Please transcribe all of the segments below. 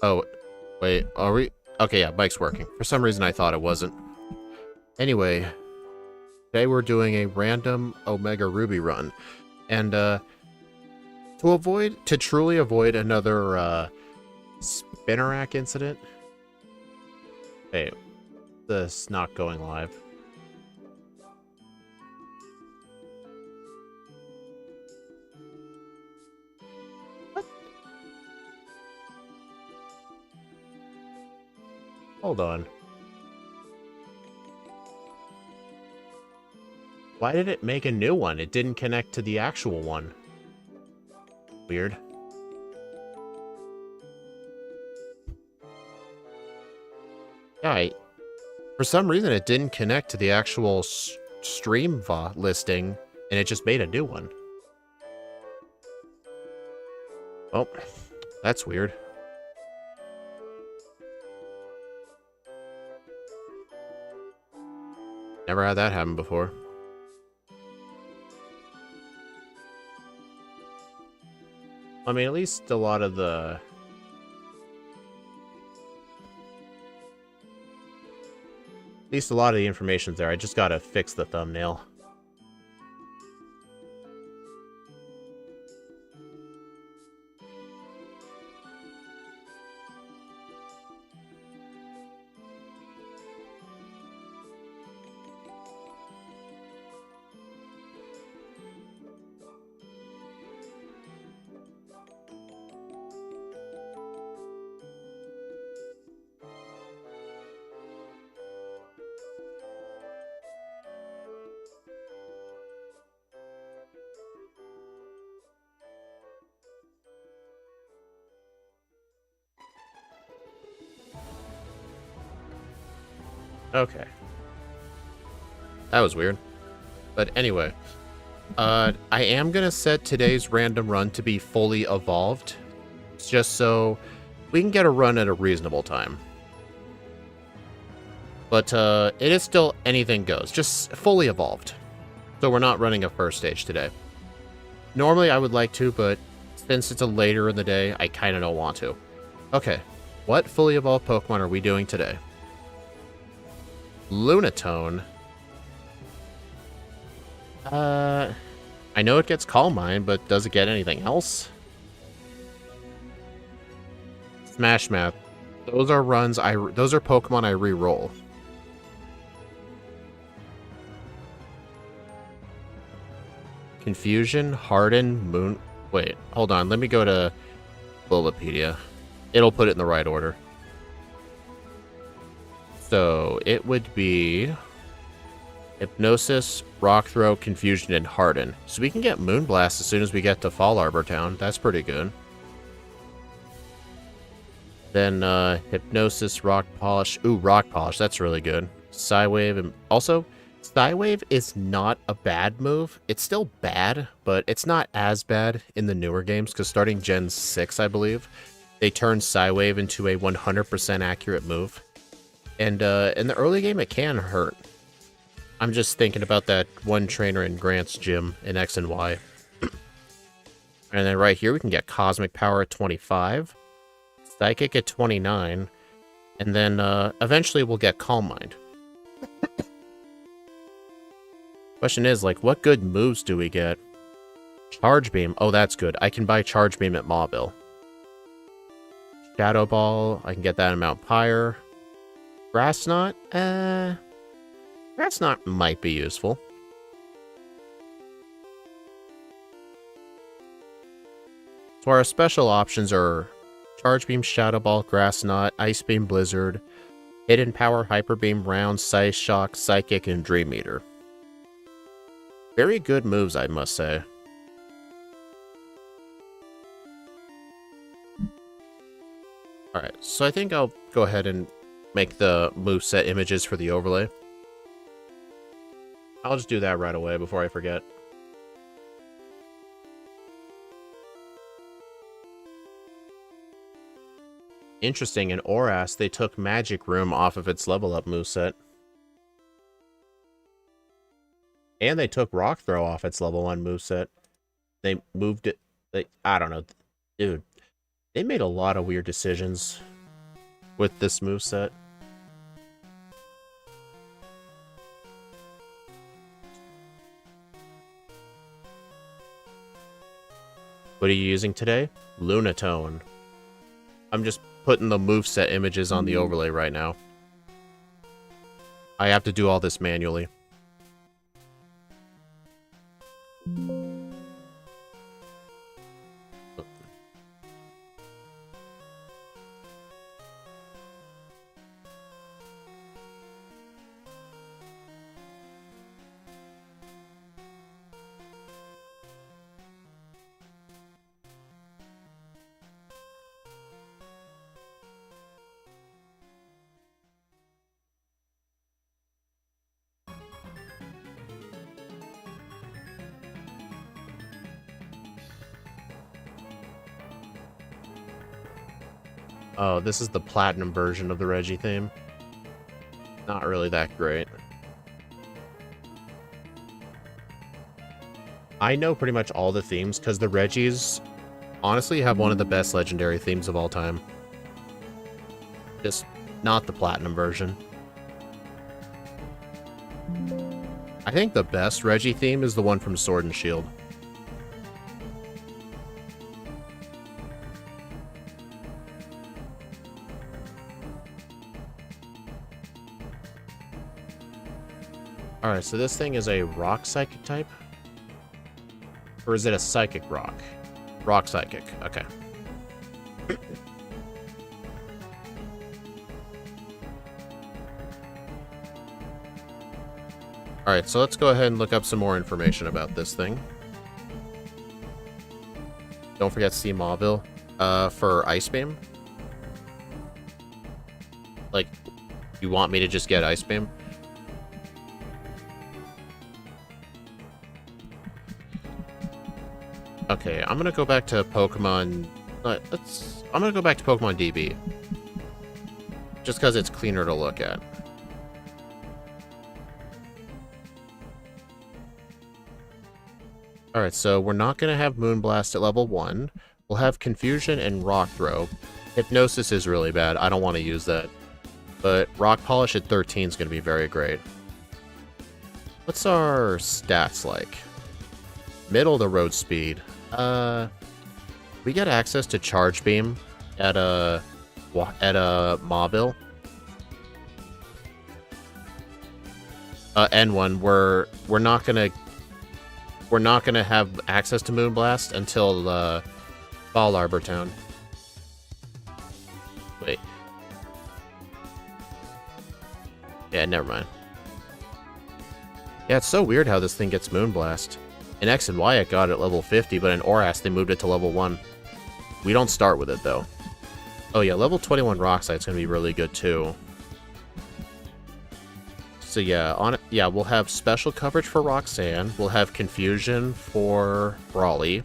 Oh, wait, are we? Okay, yeah, mic's working. For some reason, I thought it wasn't. Anyway, today we're doing a random Omega Ruby run. And, to truly avoid another, Spinnerack incident. Hey, this not going live. What? Hold on. Why did it make a new one? It didn't connect to the actual one. Weird. Yeah, for some reason it didn't connect to the actual stream listing, and it just made a new one. Oh, that's weird. Never had that happen before. I mean, at least a lot of the... At least a lot of the information's there. I just gotta fix the thumbnail. Okay. That was weird. But anyway, I am gonna set today's random run to be fully evolved, just so we can get a run at a reasonable time. But it is still anything goes, just fully evolved. So we're not running a first stage today. Normally I would like to, but since it's a later in the day, I kind of don't want to. Okay, what fully evolved Pokemon are we doing today? Lunatone. I know it gets Calm Mind, but does it get anything else? Smash Mouth. Those are those are Pokemon I re-roll. Confusion, Harden, Moon... Wait, hold on. Let me go to Bulbapedia. It'll put it in the right order. So, it would be... Hypnosis, Rock Throw, Confusion, and Harden. So we can get Moonblast as soon as we get to Fall Arbor Town. That's pretty good. Then, Hypnosis, Rock Polish. Ooh, Rock Polish. That's really good. Psywave, and also... Psywave is not a bad move. It's still bad, but it's not as bad in the newer games, because starting Gen 6, I believe, they turned Psywave into a 100% accurate move. And in the early game, it can hurt. I'm just thinking about that one trainer in Grant's gym in X and Y. And then right here, we can get Cosmic Power at 25, Psychic at 29, and then eventually we'll get Calm Mind. Question is, like, what good moves do we get? Charge Beam. Oh, that's good. I can buy Charge Beam at Mauville. Shadow Ball. I can get that in Mount Pyre. Grass Knot. Grass Knot might be useful. So our special options are Charge Beam, Shadow Ball, Grass Knot, Ice Beam, Blizzard, Hidden Power, Hyper Beam, Round, Size Shock, Psychic, and Dream Eater. Very good moves, I must say. Alright, so I think I'll go ahead and make the moveset images for the overlay. I'll just do that right away before I forget. Interesting, in Oras, they took Magic Room off of its level up moveset. And they took Rock Throw off its level 1 moveset. They moved it... I don't know. Dude, they made a lot of weird decisions with this moveset. What are you using today? Lunatone. I'm just putting the moveset images on the overlay right now. I have to do all this manually. Oh, this is the platinum version of the Reggie theme. Not really that great. I know pretty much all the themes because the Reggies honestly have one of the best legendary themes of all time. Just not the platinum version. I think the best Reggie theme is the one from Sword and Shield. Alright, so this thing is a rock psychic type? Or is it a psychic rock? Rock psychic, okay. Alright, so let's go ahead and look up some more information about this thing. Don't forget Sea Mauville for Ice Beam. Like, you want me to just get Ice Beam? Okay, I'm gonna go back to Pokemon... I'm gonna go back to Pokemon DB. Just because it's cleaner to look at. Alright, so we're not gonna have Moonblast at level 1. We'll have Confusion and Rock Throw. Hypnosis is really bad. I don't want to use that. But Rock Polish at 13 is gonna be very great. What's our stats like? Middle of the road speed. We get access to Charge Beam at Mauville. N1. We're not gonna have access to Moonblast until Fall Arbor Town. Wait. Yeah, never mind. Yeah, it's so weird how this thing gets Moonblast. In X and Y, it got it at level 50, but in Oras, they moved it to level 1. We don't start with it, though. Oh yeah, level 21 Rocksight's gonna be really good, too. So yeah, we'll have special coverage for Roxanne. We'll have Confusion for Brawly.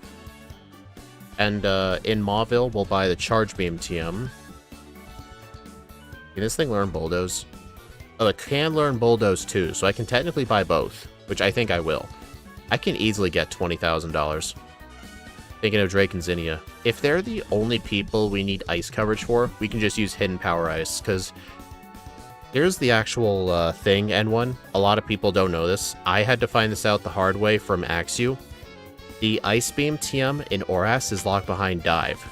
And in Mauville, we'll buy the Charge Beam TM. Can this thing learn Bulldoze? Oh, it can learn Bulldoze, too, so I can technically buy both, which I think I will. I can easily get $20,000. Thinking of Drake and Zinnia. If they're the only people we need ice coverage for, we can just use Hidden Power Ice, because here's the actual thing, N1. A lot of people don't know this. I had to find this out the hard way from Axew. The Ice Beam TM in Oras is locked behind Dive.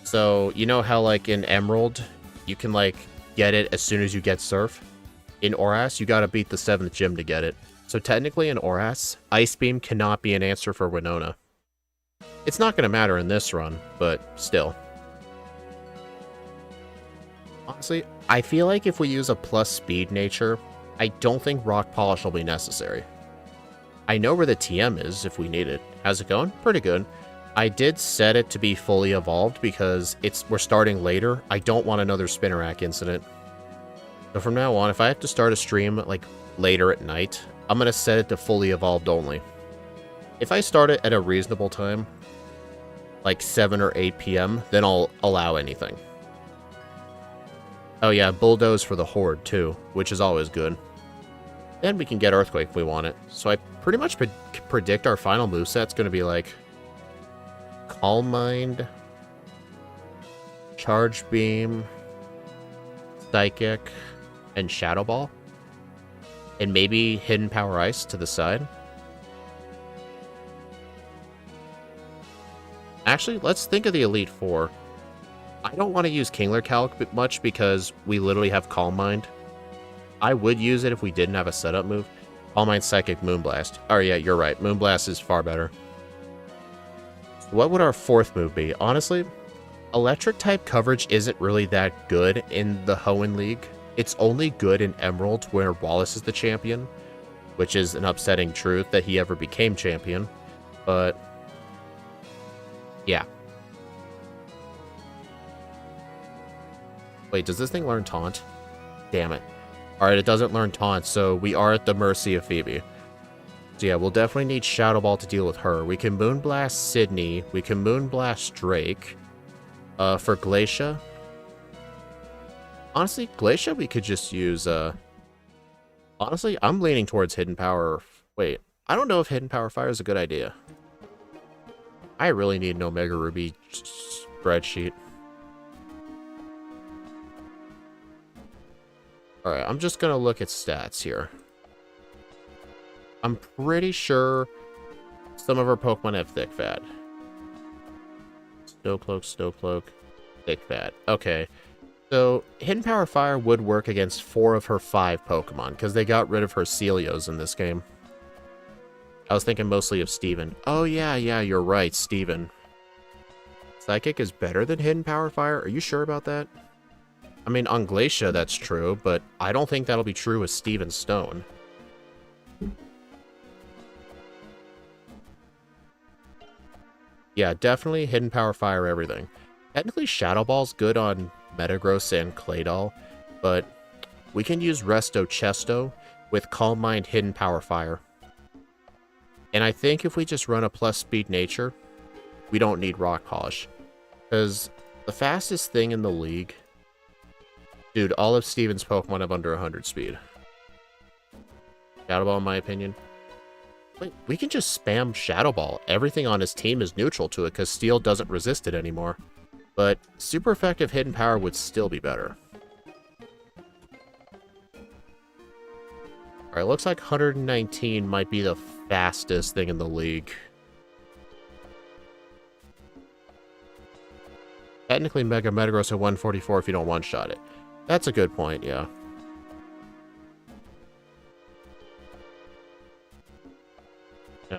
So, you know how, like, in Emerald, you can, like, get it as soon as you get Surf? In Oras, you gotta beat the 7th gym to get it. So technically in Oras, Ice Beam cannot be an answer for Winona. It's not going to matter in this run, but still. Honestly, I feel like if we use a plus speed nature, I don't think Rock Polish will be necessary. I know where the TM is if we need it. How's it going? Pretty good. I did set it to be fully evolved because we're starting later. I don't want another Spinnerack incident. So from now on, if I have to start a stream like later at night, I'm going to set it to fully evolved only. If I start it at a reasonable time, like 7 or 8 p.m., then I'll allow anything. Oh yeah, Bulldoze for the Horde too, which is always good. Then we can get Earthquake if we want it. So I pretty much predict our final moveset's going to be like Calm Mind, Charge Beam, Psychic, and Shadow Ball. And maybe Hidden Power Ice to the side. Actually, let's think of the Elite Four. I don't want to use Kingler Calc much because we literally have Calm Mind. I would use it if we didn't have a setup move. Calm Mind, Psychic, Moonblast. Oh yeah, you're right. Moonblast is far better. What would our fourth move be? Honestly, Electric type coverage isn't really that good in the Hoenn League. It's only good in Emerald where Wallace is the champion, which is an upsetting truth that he ever became champion. But yeah. Wait, does this thing learn Taunt? Damn it. Alright, it doesn't learn Taunt, so we are at the mercy of Phoebe. So yeah, we'll definitely need Shadow Ball to deal with her. We can Moonblast Sydney. We can Moonblast Drake. For Glacia. Honestly, Glacia we could just use, honestly, I'm leaning towards Hidden Power. Wait, I don't know if Hidden Power Fire is a good idea. I really need an Omega Ruby spreadsheet. Alright, I'm just gonna look at stats here. I'm pretty sure some of our Pokemon have Thick Fat. Snowcloak, Thick Fat. Okay. So, Hidden Power Fire would work against 4 of her 5 Pokemon, because they got rid of her Celios in this game. I was thinking mostly of Steven. Oh yeah, you're right, Steven. Psychic is better than Hidden Power Fire? Are you sure about that? I mean, on Glacia that's true, but I don't think that'll be true with Steven Stone. Yeah, definitely Hidden Power Fire everything. Technically, Shadow Ball's good on Metagross and Claydol, but we can use Resto Chesto with Calm Mind Hidden Power Fire. And I think if we just run a plus speed nature, we don't need Rock Polish. Because the fastest thing in the league... Dude, all of Steven's Pokemon have under 100 speed. Shadow Ball, in my opinion. Wait, we can just spam Shadow Ball. Everything on his team is neutral to it because Steel doesn't resist it anymore. But super effective Hidden Power would still be better. Alright, looks like 119 might be the fastest thing in the league. Technically, Mega Metagross at 144 if you don't one-shot it. That's a good point, yeah.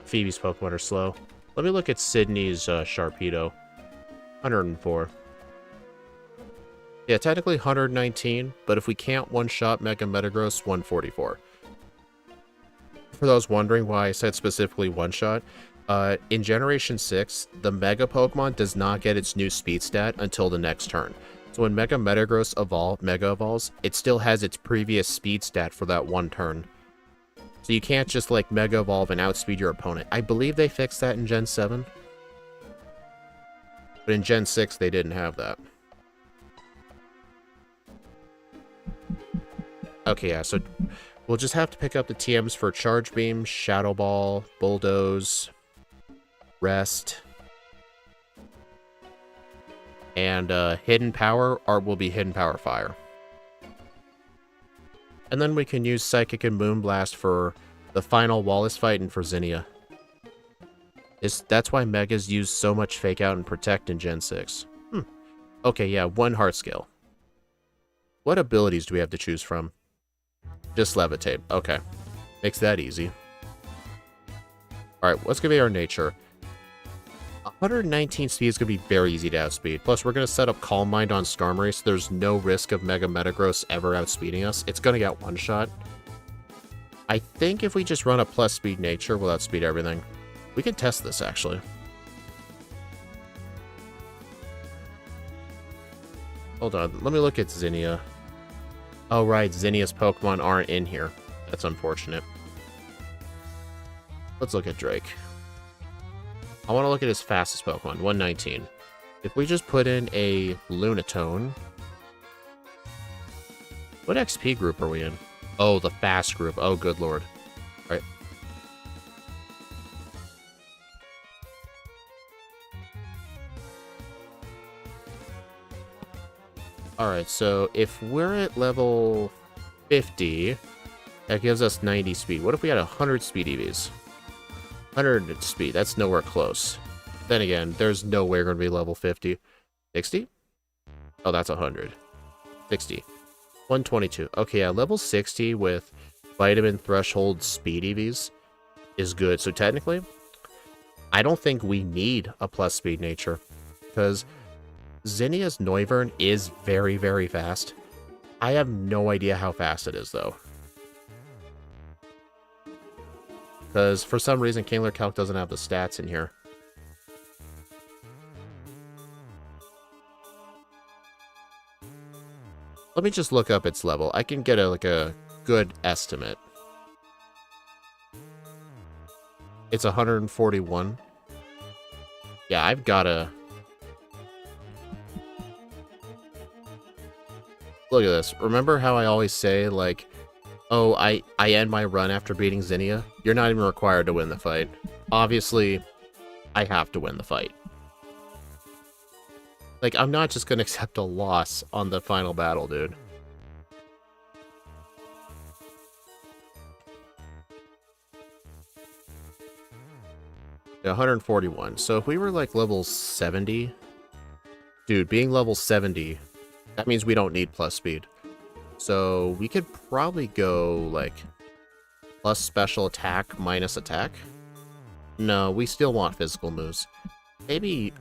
Phoebe's Pokemon are slow. Let me look at Sydney's Sharpedo. 104. Yeah, technically 119, but if we can't one-shot Mega Metagross, 144. For those wondering why I said specifically one-shot, in Generation 6, the Mega Pokemon does not get its new speed stat until the next turn. So when Mega Metagross Mega Evolves, it still has its previous speed stat for that one turn. So you can't just, like, Mega Evolve and outspeed your opponent. I believe they fixed that in Gen 7. But in Gen 6, they didn't have that. Okay, yeah, so we'll just have to pick up the TMs for Charge Beam, Shadow Ball, Bulldoze, Rest, and Hidden Power, or will be Hidden Power Fire. And then we can use Psychic and Moonblast for the final Wallace fight and for Zinnia. That's why Megas use so much Fake Out and Protect in Gen 6. Okay, yeah, 1 Heart Scale. What abilities do we have to choose from? Just Levitate. Okay. Makes that easy. Alright, what's going to be our nature? 119 speed is going to be very easy to outspeed. Plus, we're going to set up Calm Mind on Skarmory, so there's no risk of Mega Metagross ever outspeeding us. It's going to get one-shot. I think if we just run a plus speed nature, we'll outspeed everything. We can test this, actually. Hold on, let me look at Zinnia. Oh, right, Zinnia's Pokemon aren't in here. That's unfortunate. Let's look at Drake. I want to look at his fastest Pokemon, 119. If we just put in a Lunatone... What XP group are we in? Oh, the fast group. Oh, good lord. Alright. Alright, so if we're at level 50, that gives us 90 speed. What if we had 100 speed EVs? 100 speed, that's nowhere close. Then again, there's no way we're going to be level 50. 60? Oh, that's 100. 60. 122. Okay, yeah, level 60 with vitamin threshold speed EVs is good. So technically, I don't think we need a plus speed nature, because Zinnia's Noivern is very, very fast. I have no idea how fast it is, though. Because for some reason, Kingler Calc doesn't have the stats in here. Let me just look up its level. I can get a good estimate. It's 141. Yeah, I've got to... Look at this. Remember how I always say, like, oh, I end my run after beating Zinnia? You're not even required to win the fight. Obviously, I have to win the fight. Like, I'm not just gonna accept a loss on the final battle, dude. Yeah, 141. So if we were, like, level 70... Dude, being level 70, that means we don't need plus speed. So we could probably go, like, plus special attack, minus attack. No, we still want physical moves. Maybe...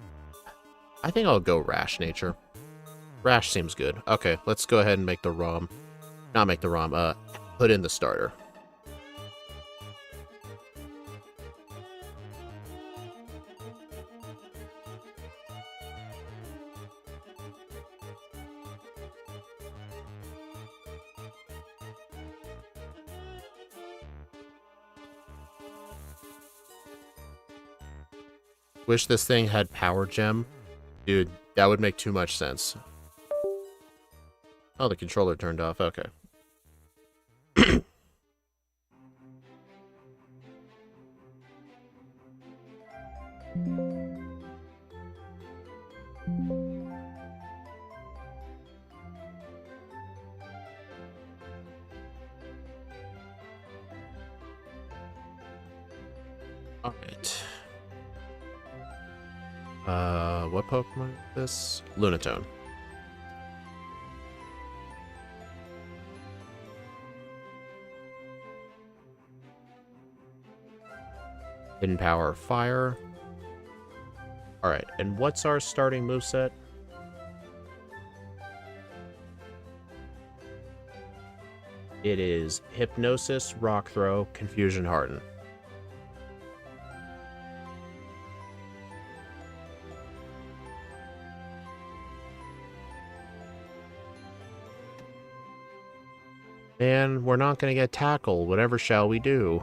I think I'll go Rash Nature. Rash seems good. Okay, let's go ahead and make the ROM. Not make the ROM, put in the starter. Wish this thing had Power Gem. Dude, that would make too much sense. Oh, the controller turned off. Okay. Alright. What Pokemon is this? Lunatone. Hidden Power Fire. Alright, and what's our starting moveset? It is Hypnosis, Rock Throw, Confusion Harden. Man, we're not gonna get tackled. Whatever shall we do?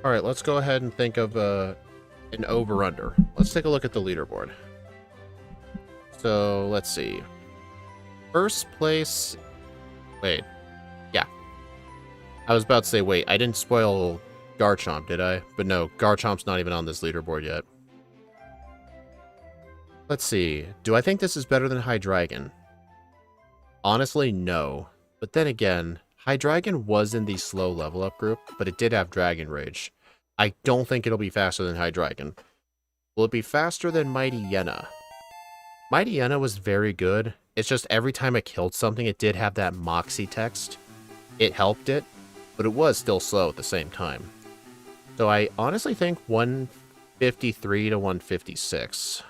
Alright, let's go ahead and think of an over-under. Let's take a look at the leaderboard. So, let's see. First place... Wait. Yeah. I was about to say, wait, I didn't spoil Garchomp, did I? But no, Garchomp's not even on this leaderboard yet. Let's see. Do I think this is better than Hydreigon? Honestly, no. But then again, Hydreigon was in the slow level up group, but it did have Dragon Rage. I don't think it'll be faster than Hydreigon. Will it be faster than Mighty Yenna? Mighty Yenna was very good. It's just every time it killed something, it did have that Moxie text. It helped it, but it was still slow at the same time. So I honestly think 153 to 156.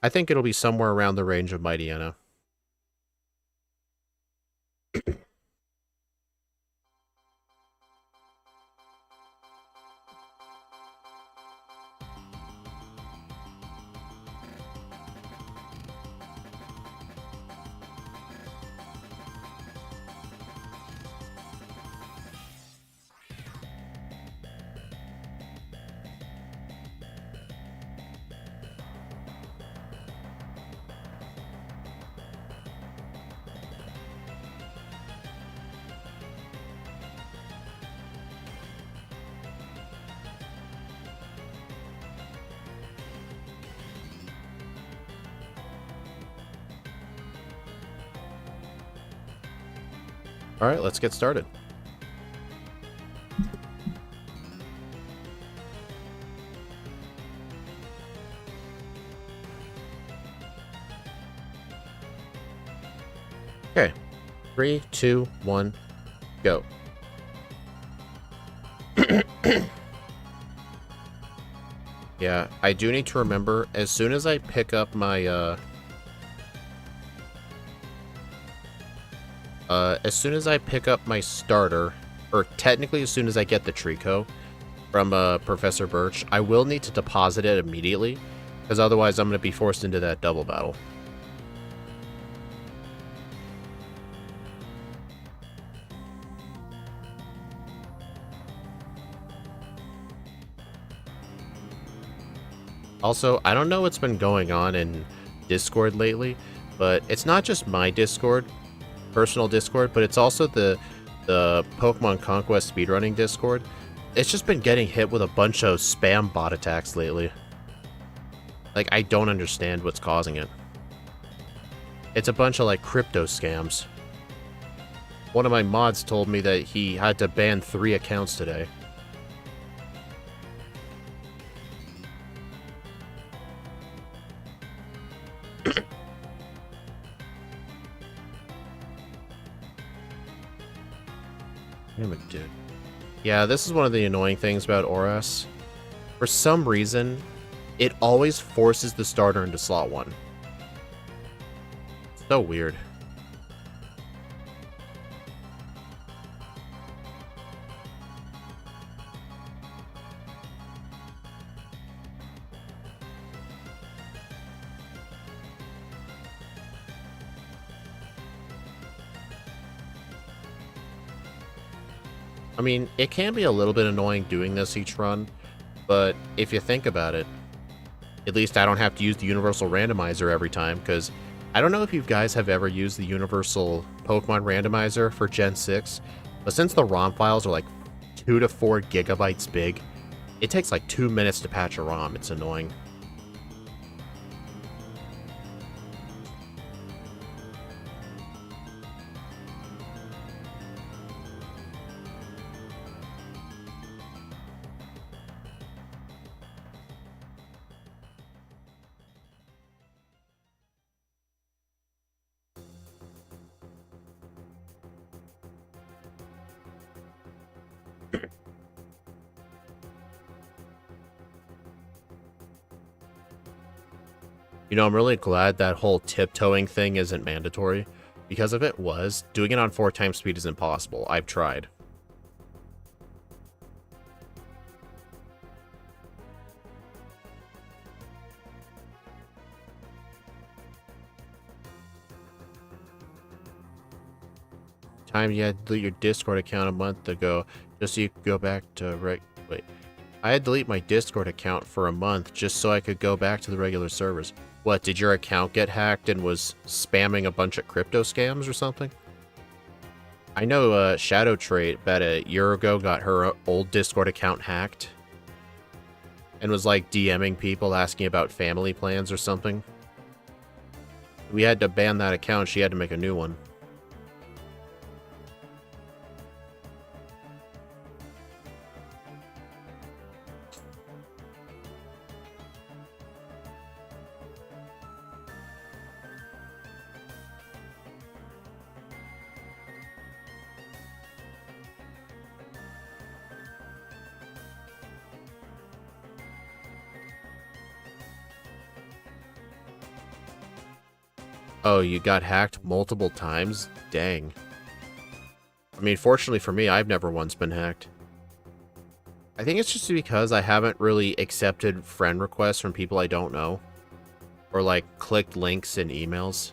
I think it'll be somewhere around the range of Mighty Yenna. Alright, let's get started. Okay. 3, 2, 1, go. Yeah, I do need to remember, as soon as I pick up my, as soon as I pick up my starter, or technically as soon as I get the Trico from, Professor Birch, I will need to deposit it immediately, because otherwise I'm going to be forced into that double battle. Also, I don't know what's been going on in Discord lately, but it's not just my Discord, personal Discord, but it's also the Pokemon Conquest speedrunning Discord. It's just been getting hit with a bunch of spam bot attacks lately. Like, I don't understand what's causing it. It's a bunch of, like, crypto scams. One of my mods told me that he had to ban 3 accounts today. Damn it, dude. Yeah, this is one of the annoying things about Oras. For some reason, it always forces the starter into slot 1. So weird. I mean, it can be a little bit annoying doing this each run, but if you think about it, at least I don't have to use the universal randomizer every time, because I don't know if you guys have ever used the universal Pokemon randomizer for Gen 6, but since the ROM files are like 2 to 4 gigabytes big, it takes like 2 minutes to patch a ROM. It's annoying. You know, I'm really glad that whole tiptoeing thing isn't mandatory, because if it was, doing it on 4 times speed is impossible. I've tried. Time you had to delete your Discord account a month ago, just so you could go back to wait. I had to delete my Discord account for a month just so I could go back to the regular servers. What, did your account get hacked and was spamming a bunch of crypto scams or something? I know Shadow Trait about a year ago got her old Discord account hacked and was like DMing people asking about family plans or something. We had to ban that account. She had to make a new one. Oh, you got hacked multiple times? Dang. I mean, fortunately for me, I've never once been hacked. I think it's just because I haven't really accepted friend requests from people I don't know. Or, like, clicked links in emails.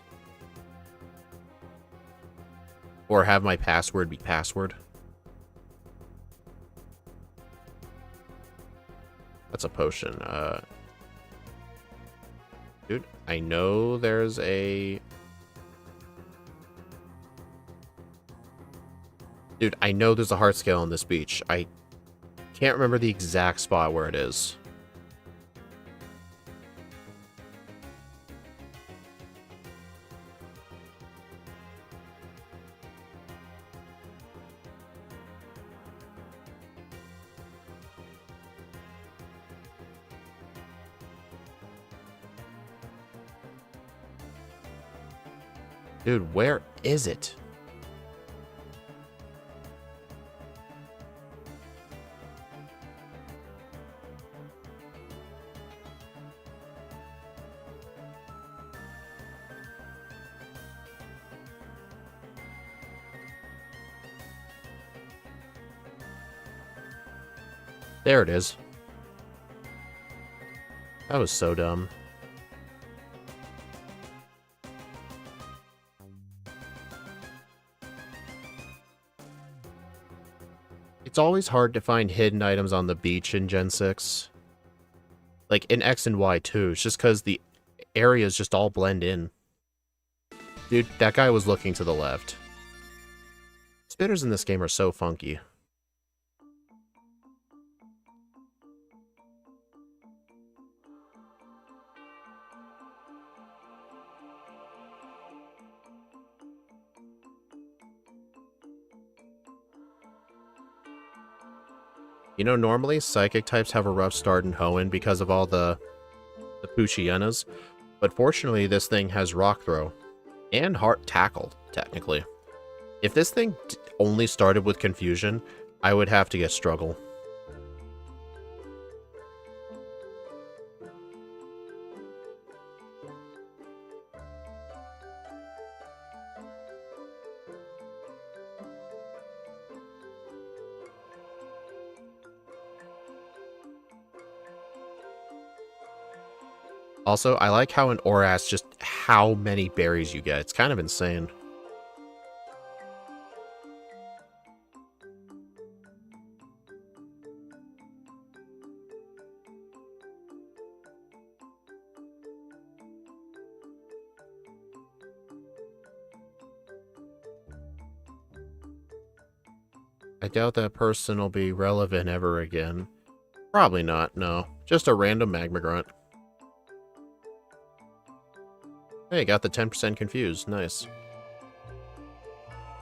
Or have my password be password. That's a potion. Dude, I know there's a... Dude, I know there's a heart scale on this beach. I can't remember the exact spot where it is. Dude, where is it? There it is. That was so dumb. It's always hard to find hidden items on the beach in Gen 6. Like, in X and Y, too. It's just because the areas just all blend in. Dude, that guy was looking to the left. Spinners in this game are so funky. You know, normally psychic types have a rough start in Hoenn because of all the Puchianas, but fortunately this thing has Rock Throw and Heart Tackle, technically. If this thing only started with Confusion, I would have to get Struggle. Also, I like how in Oras just how many berries you get. It's kind of insane. I doubt that person will be relevant ever again. Probably not, no. Just a random Magma Grunt. Hey, got the 10% confused. Nice.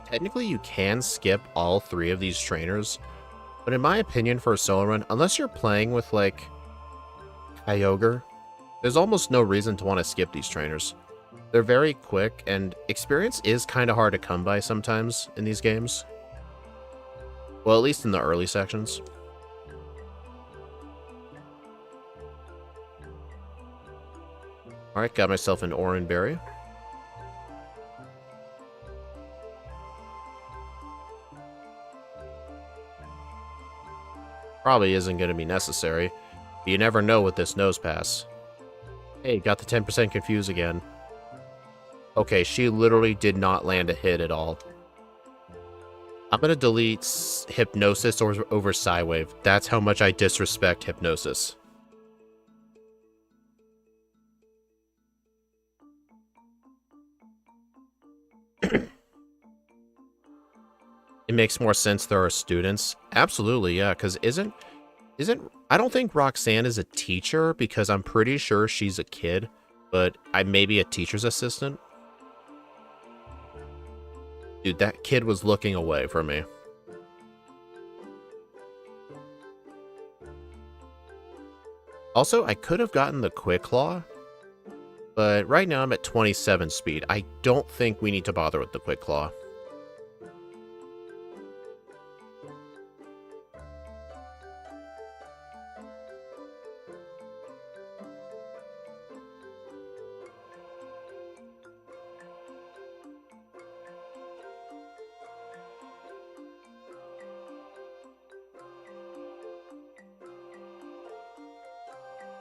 Technically, you can skip all 3 of these trainers, but in my opinion, for a solo run, unless you're playing with, like, Kyogre, there's almost no reason to want to skip these trainers. They're very quick, and experience is kind of hard to come by sometimes in these games. Well, at least in the early sections. Alright, got myself an Oran Berry. Probably isn't going to be necessary, but you never know with this Nose Pass. Hey, got the 10% confuse again. Okay, she literally did not land a hit at all. I'm going to delete Hypnosis over Psywave. That's how much I disrespect Hypnosis. It makes more sense there are students. Absolutely, yeah, because isn't I don't think Roxanne is a teacher because I'm pretty sure she's a kid, but I may be a teacher's assistant. Dude, that kid was looking away from me. Also, I could have gotten the Quick Claw, but right now I'm at 27 speed. I don't think we need to bother with the Quick Claw.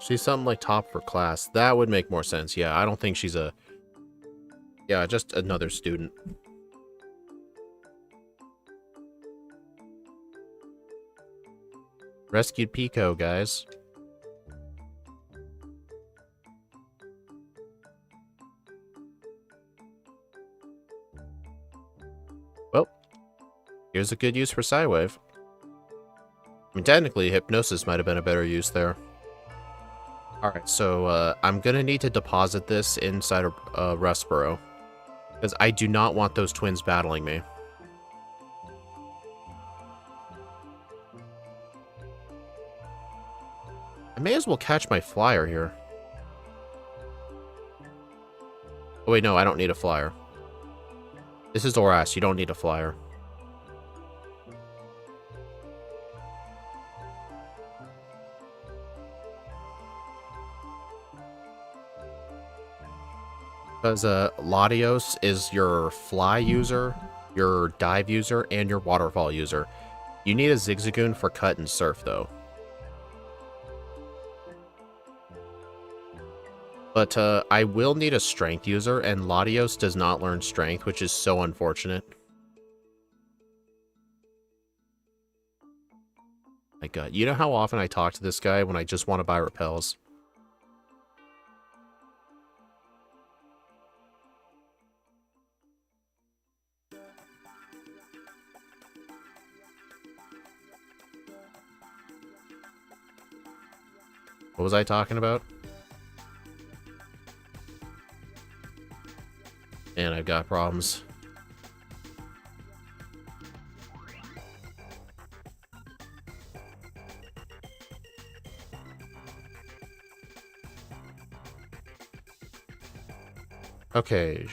She's something like top for class. That would make more sense. Yeah, I don't think she's a... Yeah, just another student. Rescued Pico, guys. Well, here's a good use for Psywave. I mean, technically, Hypnosis might have been a better use there. Alright, so I'm gonna need to deposit this inside of Rustboro, because I do not want those twins battling me. I may as well catch my flyer here. Oh wait, no, I don't need a flyer. This is Oras. You don't need a flyer. Because Latios is your fly user, your dive user, and your waterfall user. You need a Zigzagoon for cut and surf, though. But I will need a strength user, and Latios does not learn strength, which is so unfortunate. My god, you know how often I talk to this guy when I just want to buy repels? What was I talking about? And I've got problems. Okay,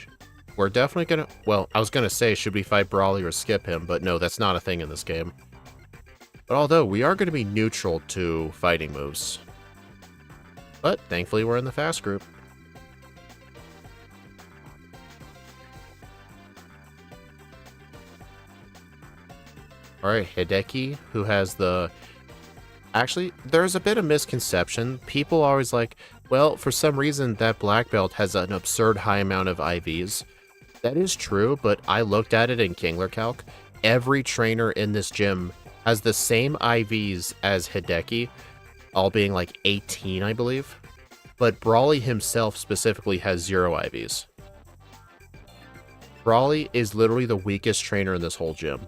we're definitely gonna... Well, I was gonna say, should we fight Brawly or skip him? But no, that's not a thing in this game. But although, we are gonna be neutral to fighting moves. But, thankfully, we're in the fast group. Alright, Hideki, who has the... Actually, there's a bit of misconception. People are always like, well, for some reason, that black belt has an absurd high amount of IVs. That is true, but I looked at it in Kingler Calc. Every trainer in this gym has the same IVs as Hideki, all being like 18, I believe. But Brawly himself specifically has 0 IVs. Brawly is literally the weakest trainer in this whole gym.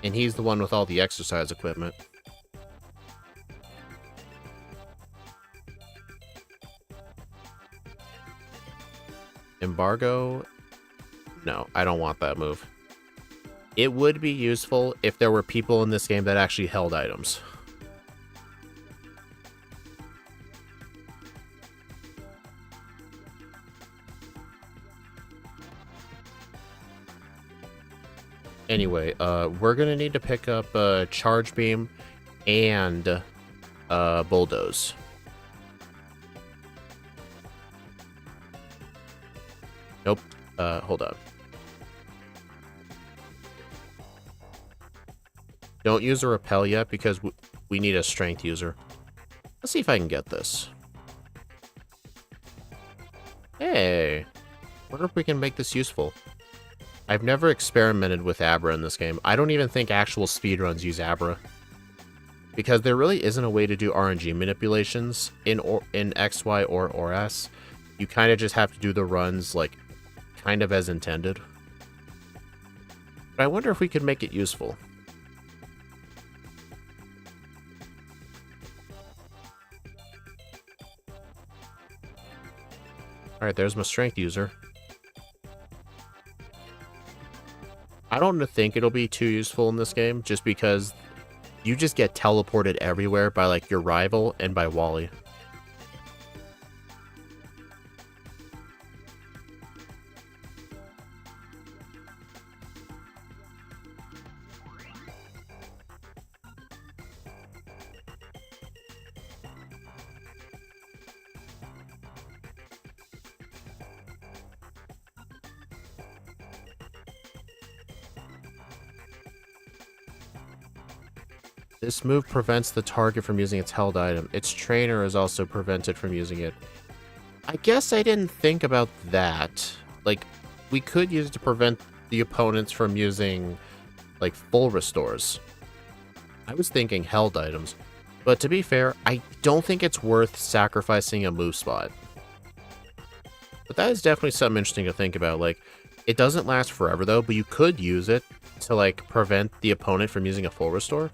And he's the one with all the exercise equipment. Embargo? No, I don't want that move. It would be useful if there were people in this game that actually held items. Anyway, we're gonna need to pick up Charge Beam and Bulldoze. Nope. Hold on. Don't use a repel yet because we need a strength user. Let's see if I can get this. Hey! Wonder if we can make this useful. I've never experimented with Abra in this game. I don't even think actual speedruns use Abra. Because there really isn't a way to do RNG manipulations in XY or ORAS. You kind of just have to do the runs, like, kind of as intended. But I wonder if we could make it useful. Alright, there's my strength user. I don't think it'll be too useful in this game, just because you just get teleported everywhere by, like, your rival and by Wally. This move prevents the target from using its held item. Its trainer is also prevented from using it. I guess I didn't think about that. Like, we could use it to prevent the opponents from using, like, full restores. I was thinking held items. But to be fair, I don't think it's worth sacrificing a move spot. But that is definitely something interesting to think about. Like, it doesn't last forever, though, but you could use it to, like, prevent the opponent from using a full restore.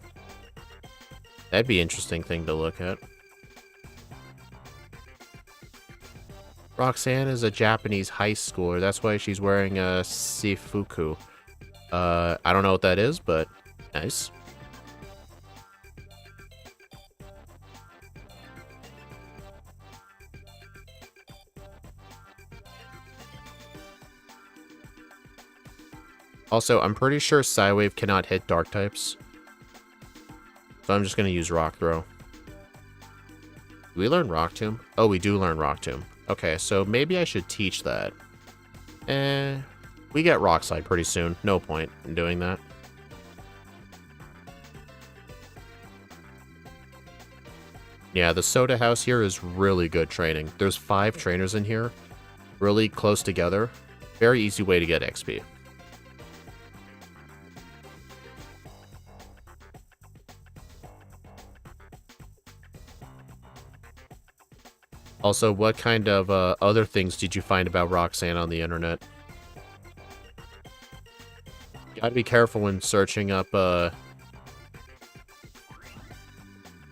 That'd be an interesting thing to look at. Roxanne is a Japanese high schooler. That's why she's wearing a Sifuku. I don't know what that is, but nice. Also, I'm pretty sure Psywave cannot hit dark types. So I'm just going to use Rock Throw. Do we learn Rock Tomb? Oh, we do learn Rock Tomb. Okay, so maybe I should teach that. We get Rock Slide pretty soon. No point in doing that. Yeah, the Soda House here is really good training. There's 5 trainers in here, really close together. Very easy way to get XP. Also, what kind of other things did you find about Roxanne on the internet? You gotta be careful when searching up,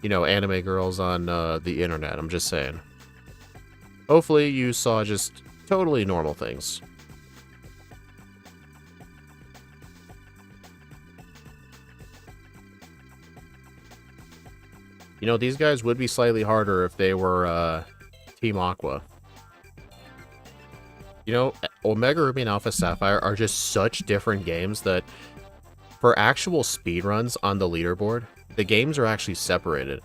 you know, anime girls on the internet, I'm just saying. Hopefully you saw just totally normal things. You know, these guys would be slightly harder if they were Team Aqua. You know, Omega Ruby and Alpha Sapphire are just such different games that for actual speedruns on the leaderboard, the games are actually separated.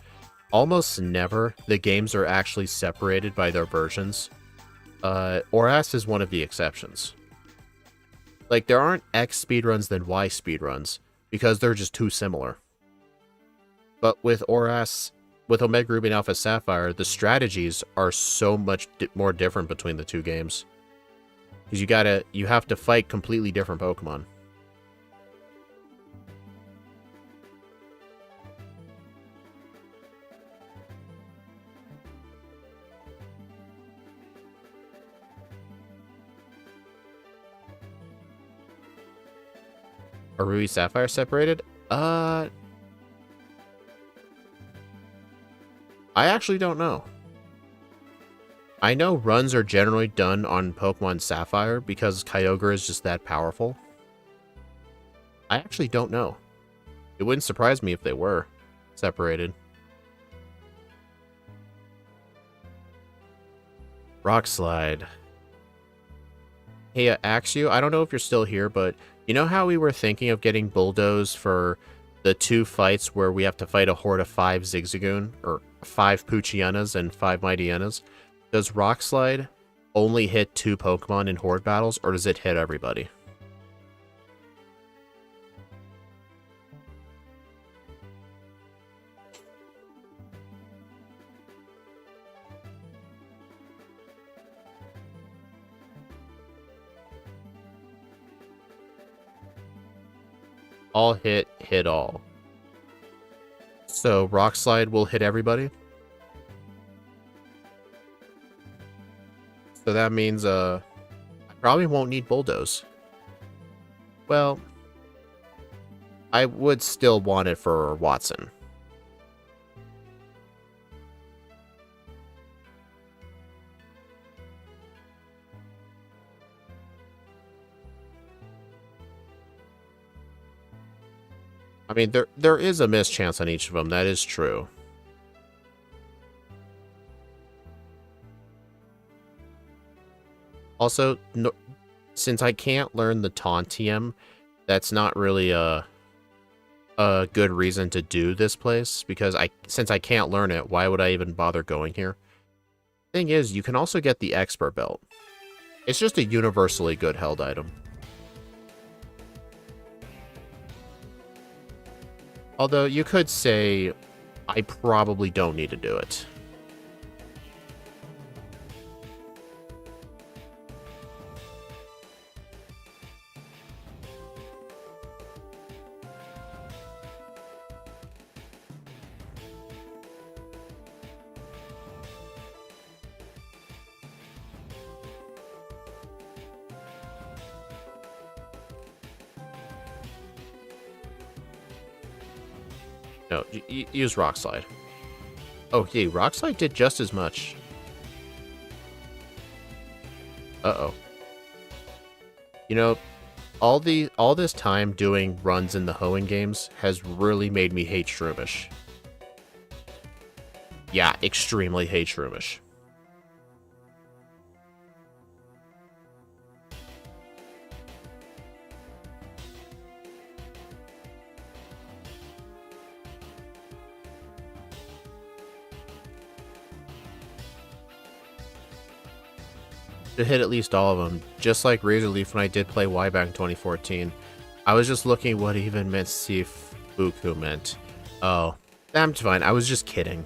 Almost never the games are actually separated by their versions. Oras is one of the exceptions. Like, there aren't X speedruns than Y speedruns, because they're just too similar. But with Oras, with Omega Ruby and Alpha Sapphire, the strategies are so much more different between the two games. Because you have to fight completely different Pokemon. Are Ruby Sapphire separated? I actually don't know. I know runs are generally done on Pokemon Sapphire because Kyogre is just that powerful. I actually don't know. It wouldn't surprise me if they were separated. Rock Slide. Hey, Axew, I don't know if you're still here, but you know how we were thinking of getting Bulldoze for the 2 fights where we have to fight a horde of 5 Zigzagoon, or 5 Poochyenas and 5 Mightyenas? Does Rock Slide only hit 2 Pokemon in horde battles, or does it hit everybody? All hit all. So Rock Slide will hit everybody? So that means I probably won't need Bulldoze. Well, I would still want it for Watson. I mean, there is a mischance on each of them, that is true. Also, no, since I can't learn the Taunt TM, that's not really a good reason to do this place, because since I can't learn it, why would I even bother going here? Thing is, you can also get the Expert Belt. It's just a universally good held item. Although, you could say, I probably don't need to do it. No, use Rock Slide. Oh, yeah, Rock Slide did just as much. Uh-oh. You know, all this time doing runs in the Hoenn games has really made me hate Shroomish. Yeah, extremely hate Shroomish. To hit at least all of them, just like Razor Leaf when I did play Y back in 2014. I was just looking what even meant Sifuku meant. Oh, I'm fine. I was just kidding.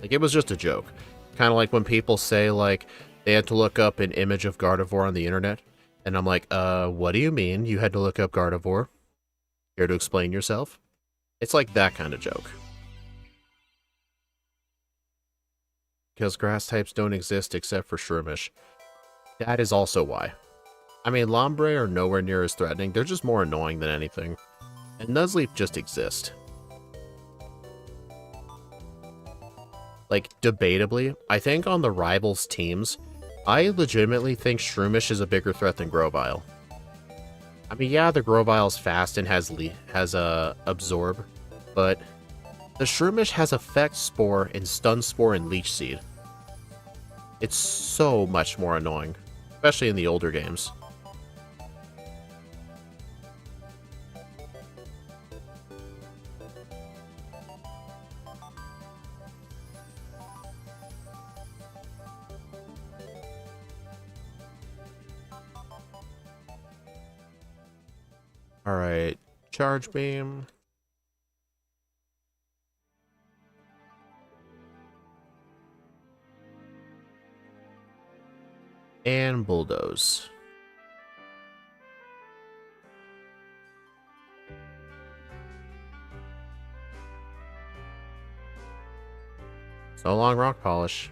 Like, it was just a joke. Kind of like when people say, like, they had to look up an image of Gardevoir on the internet. And I'm like, what do you mean you had to look up Gardevoir? Care to explain yourself? It's like that kind of joke. Because grass types don't exist except for Shroomish. That is also why. I mean, Lombre are nowhere near as threatening. They're just more annoying than anything. And Nuzleaf just exist. Like, debatably, I think on the rivals teams, I legitimately think Shroomish is a bigger threat than Grovyle. I mean, yeah, the Grovile's fast and has Absorb, but the Shroomish has Effect Spore and Stun Spore and Leech Seed. It's so much more annoying, especially in the older games. Alright, Charge Beam. And Bulldoze. So long, Rock Polish.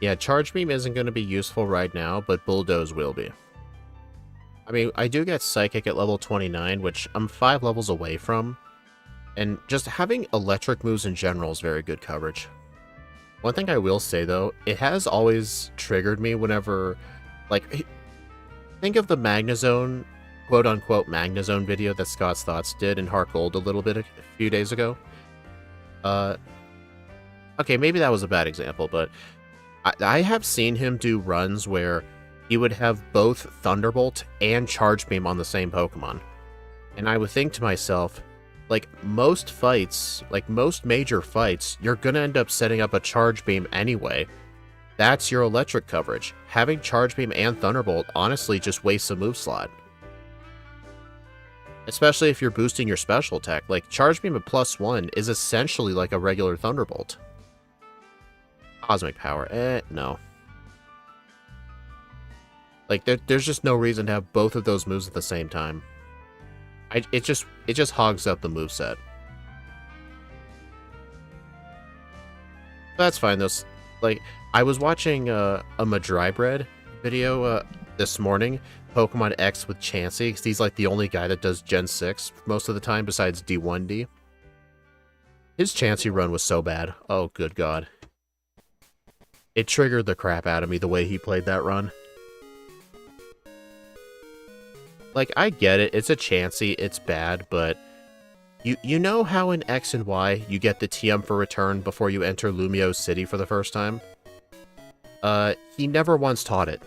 Yeah, Charge Beam isn't going to be useful right now, but Bulldoze will be. I mean, I do get Psychic at level 29, which I'm 5 levels away from, and just having electric moves in general is very good coverage. One thing I will say, though, it has always triggered me whenever, like, think of the Magnezone, quote-unquote Magnezone video that Scott's Thoughts did in Heart Gold a little bit a few days ago. Okay, maybe that was a bad example, but I have seen him do runs where he would have both Thunderbolt and Charge Beam on the same Pokemon. And I would think to myself, like, most fights, like most major fights, you're gonna end up setting up a Charge Beam anyway. That's your electric coverage. Having Charge Beam and Thunderbolt honestly just wastes a move slot. Especially if you're boosting your special attack. Like, Charge Beam at +1 is essentially like a regular Thunderbolt. Cosmic Power, no. Like, there's just no reason to have both of those moves at the same time. It just hogs up the moveset. That's fine, though. Like, I was watching a Madrybread video this morning, Pokemon X with Chansey, because he's like the only guy that does Gen 6 most of the time besides D1D. His Chansey run was so bad. Oh, good God. It triggered the crap out of me the way he played that run. Like, I get it, it's a Chansey, it's bad, but you know how in X and Y you get the TM for return before you enter Lumio City for the first time? He never once taught it.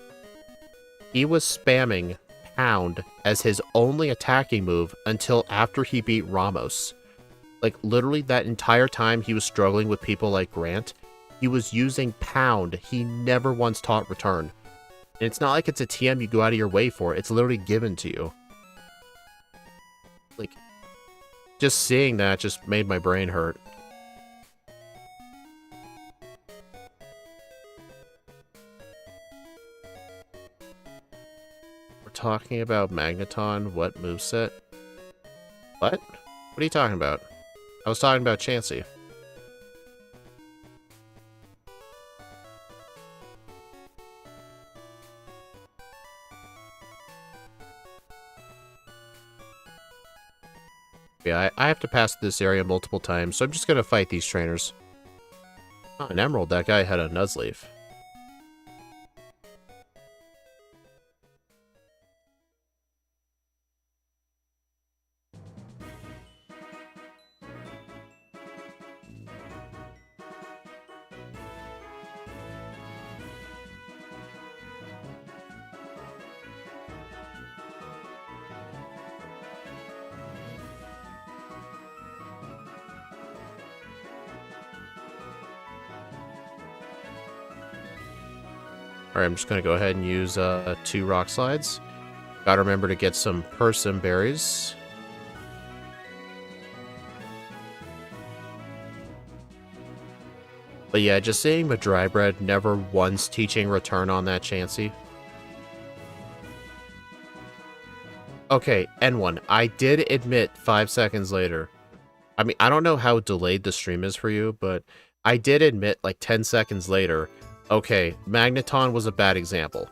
He was spamming Pound as his only attacking move until after he beat Ramos. Like, literally that entire time he was struggling with people like Grant, he was using Pound. He never once taught return. And it's not like it's a TM you go out of your way for. It's literally given to you. Like, just seeing that just made my brain hurt. We're talking about Magneton, what moveset? What? What are you talking about? I was talking about Chansey. Yeah, I have to pass this area multiple times, so I'm just gonna fight these trainers. Oh, an Emerald, that guy had a Nuzleaf. Alright, I'm just going to go ahead and use 2 rock slides. Gotta remember to get some persimmon berries. But yeah, just seeing the dry bread, never once teaching return on that Chansey. Okay, N1. I did admit 5 seconds later. I mean, I don't know how delayed the stream is for you, but I did admit like 10 seconds later, okay, Magneton was a bad example.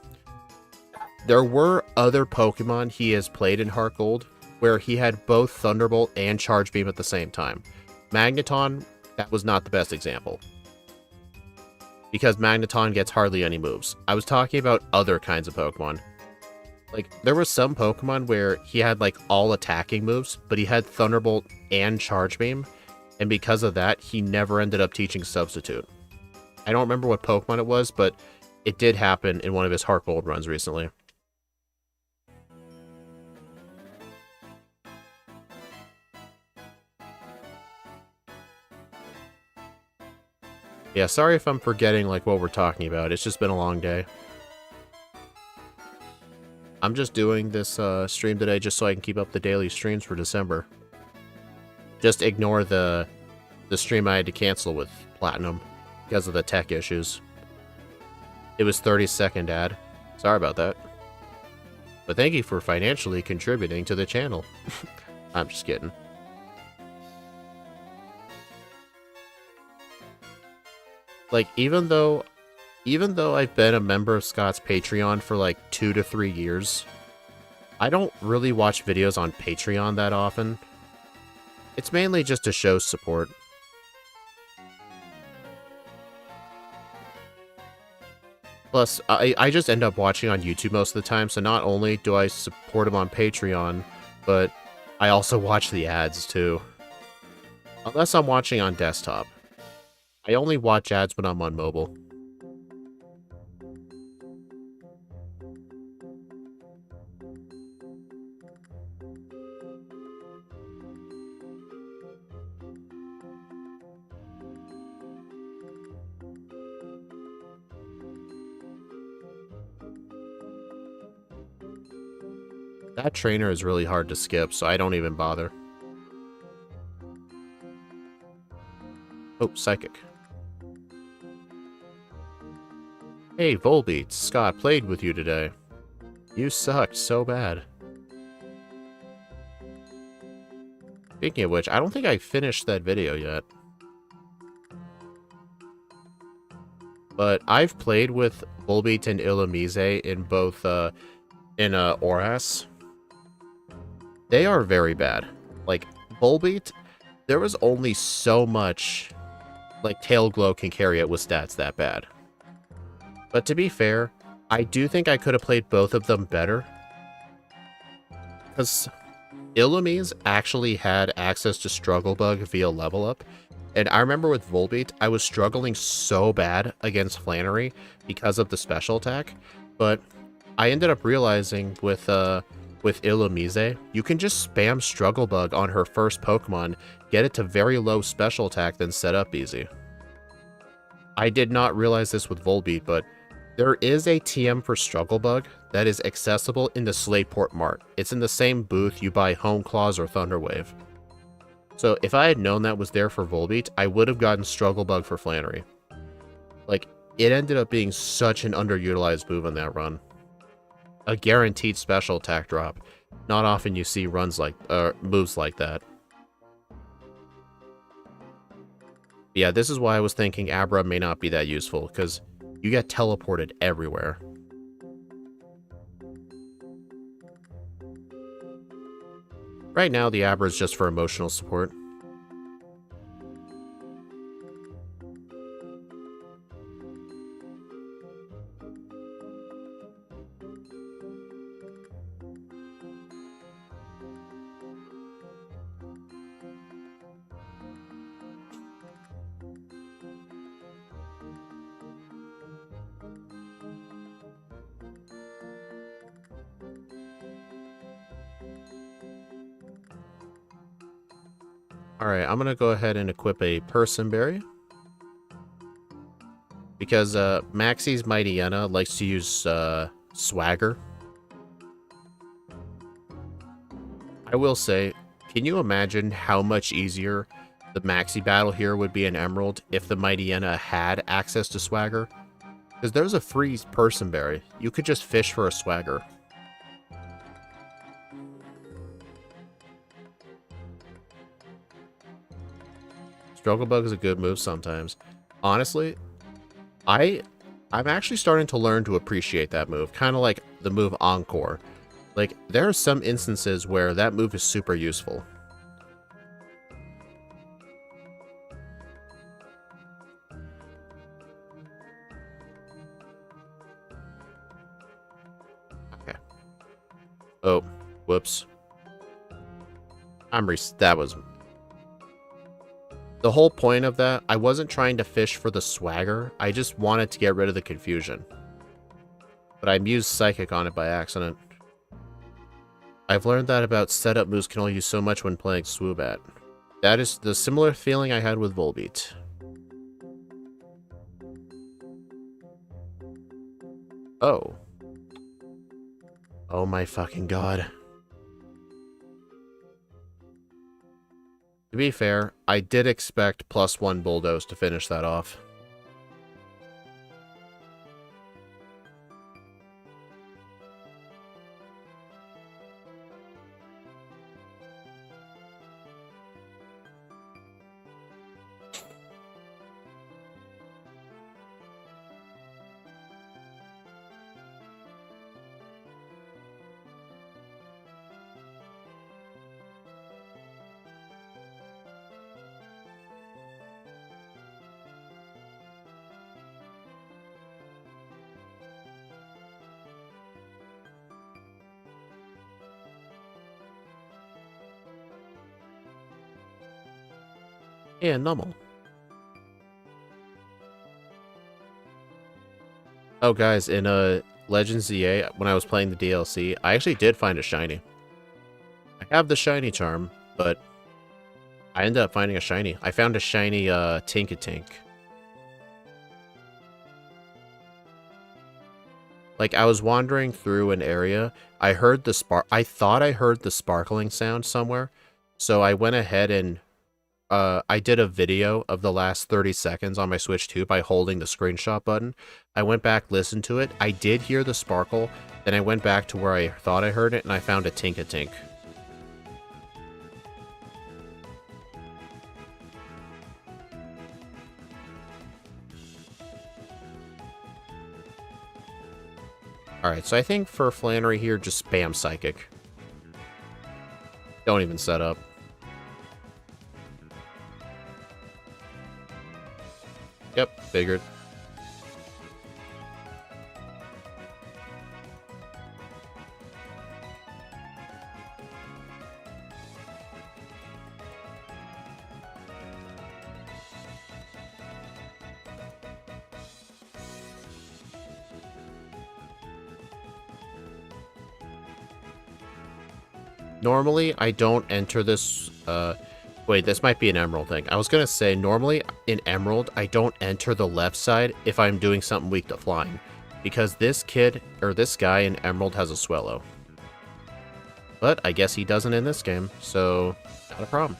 There were other Pokemon he has played in Heart Gold where he had both Thunderbolt and Charge Beam at the same time. Magneton, that was not the best example. Because Magneton gets hardly any moves. I was talking about other kinds of Pokemon. Like, there were some Pokemon where he had, like, all attacking moves, but he had Thunderbolt and Charge Beam, and because of that, he never ended up teaching Substitute. I don't remember what Pokemon it was, but it did happen in one of his Heart Gold runs recently. Yeah, sorry if I'm forgetting, like, what we're talking about. It's just been a long day. I'm just doing this stream today just so I can keep up the daily streams for December. Just ignore the stream I had to cancel with Platinum because of the tech issues. It was 30-second ad. Sorry about that. But thank you for financially contributing to the channel. I'm just kidding. Like, even though I've been a member of Scott's Patreon for like 2 to 3 years, I don't really watch videos on Patreon that often. It's mainly just to show support. Plus, I just end up watching on YouTube most of the time, so not only do I support him on Patreon, but I also watch the ads too. Unless I'm watching on desktop. I only watch ads when I'm on mobile. That trainer is really hard to skip, so I don't even bother. Oh, Psychic. Hey, Volbeat, Scott played with you today. You sucked so bad. Speaking of which, I don't think I finished that video yet. But I've played with Volbeat and Illumise in both, Oras. They are very bad. Like, Volbeat, there was only so much, like, Tail Glow can carry it with stats that bad. But to be fair, I do think I could have played both of them better. Because Illumise actually had access to Struggle Bug via level up. And I remember with Volbeat, I was struggling so bad against Flannery because of the special attack. But I ended up realizing with Illumise, you can just spam Struggle Bug on her first Pokemon, get it to very low special attack, then set up easy. I did not realize this with Volbeat, but there is a TM for Struggle Bug that is accessible in the Slateport Mart. It's in the same booth you buy Home Claws or Thunder Wave. So if I had known that was there for Volbeat, I would have gotten Struggle Bug for Flannery. Like, it ended up being such an underutilized move in that run. A guaranteed special attack drop. Not often you see runs like, moves like that. Yeah, this is why I was thinking Abra may not be that useful, because you get teleported everywhere. Right now, the Abra is just for emotional support. Alright, I'm gonna go ahead and equip a Person Berry. Because Maxie's Mighty Yenna likes to use swagger. I will say, can you imagine how much easier the Maxie battle here would be in Emerald if the Mighty Yenna had access to swagger? Because there's a free person berry. You could just fish for a swagger. Struggle Bug is a good move sometimes. Honestly, I'm actually starting to learn to appreciate that move. Kind of like the move Encore. Like, there are some instances where that move is super useful. Okay. Oh, whoops. That was... The whole point of that, I wasn't trying to fish for the swagger. I just wanted to get rid of the confusion. But I used Psychic on it by accident. I've learned that about setup moves can only use so much when playing Swoobat. That is the similar feeling I had with Volbeat. Oh. Oh my fucking god. To be fair, I did expect +1 Bulldoze to finish that off. Yeah, normal. Oh, guys, in Legends ZA, when I was playing the DLC, I actually did find a shiny. I have the shiny charm, but I ended up finding a shiny. I found a shiny Tinkatink. Like, I was wandering through an area, I thought I heard the sparkling sound somewhere, so I went ahead and I did a video of the last 30 seconds on my Switch 2 by holding the screenshot button. I went back, listened to it. I did hear the sparkle. Then I went back to where I thought I heard it, and I found a Tinkatink. Alright, so I think for Flannery here, just spam Psychic. Don't even set up. Yep, figured. Normally, I don't enter this, wait, this might be an Emerald thing. I was gonna say, normally, in Emerald, I don't enter the left side if I'm doing something weak to flying. Because this guy in Emerald has a Swellow. But I guess he doesn't in this game, so not a problem.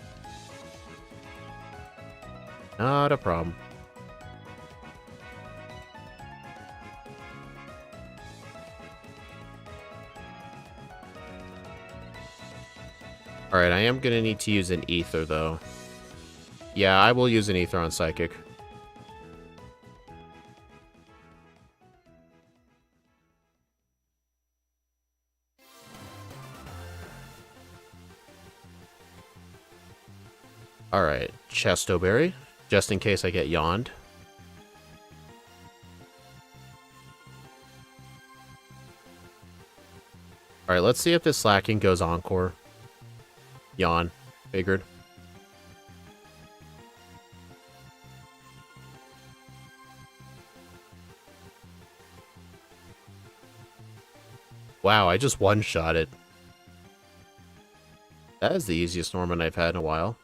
Not a problem. Alright, I am gonna need to use an Ether, though. Yeah, I will use an Ether on Psychic. Alright, Chestoberry, just in case I get yawned. Alright, let's see if this Slacking goes Encore. Yawn. Figured. Wow, I just one-shot it. That is the easiest Norman I've had in a while.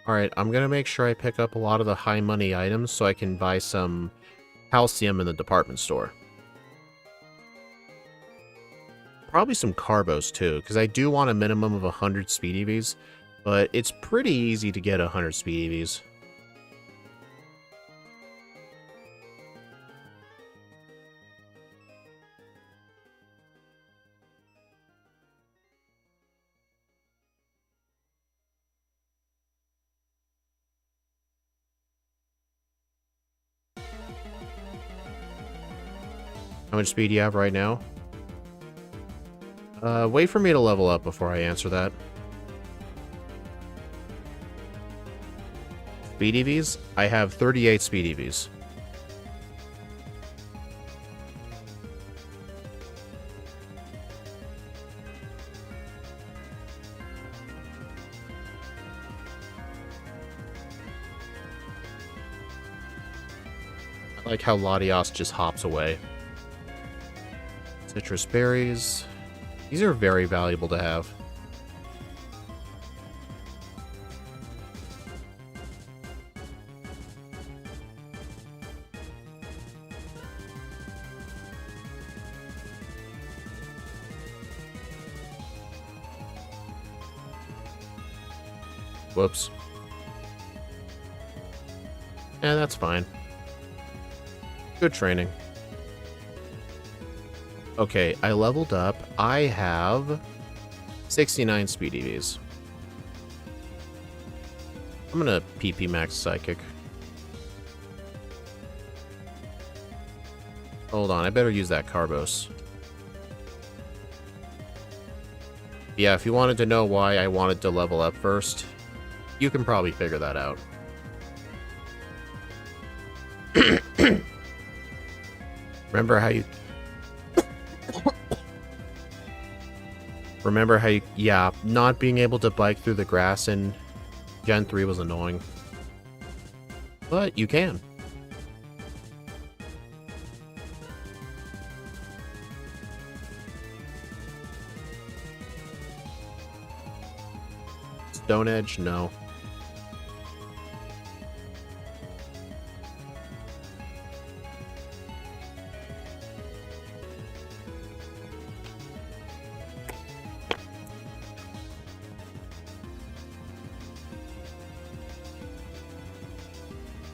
Alright, I'm gonna make sure I pick up a lot of the high money items so I can buy some calcium in the department store. Probably some carbos too, because I do want a minimum of 100 speed EVs, but it's pretty easy to get 100 speed EVs. How much speed do you have right now? Wait for me to level up before I answer that. Speed EVs? I have 38 speed EVs. I like how Latios just hops away. Citrus berries. These are very valuable to have. Whoops. Yeah, that's fine. Good training. Okay, I leveled up. I have 69 speed EVs. I'm gonna PP max Psychic. Hold on, I better use that Carbos. Yeah, if you wanted to know why I wanted to level up first, you can probably figure that out. Remember how you... Yeah, not being able to bike through the grass in Gen 3 was annoying. But you can. Stone Edge? No.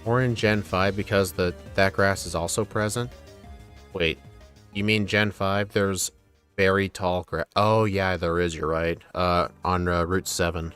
Or in Gen 5 because that grass is also present? Wait, you mean Gen 5? There's very tall grass. Oh yeah, there is, you're right. On Route 7.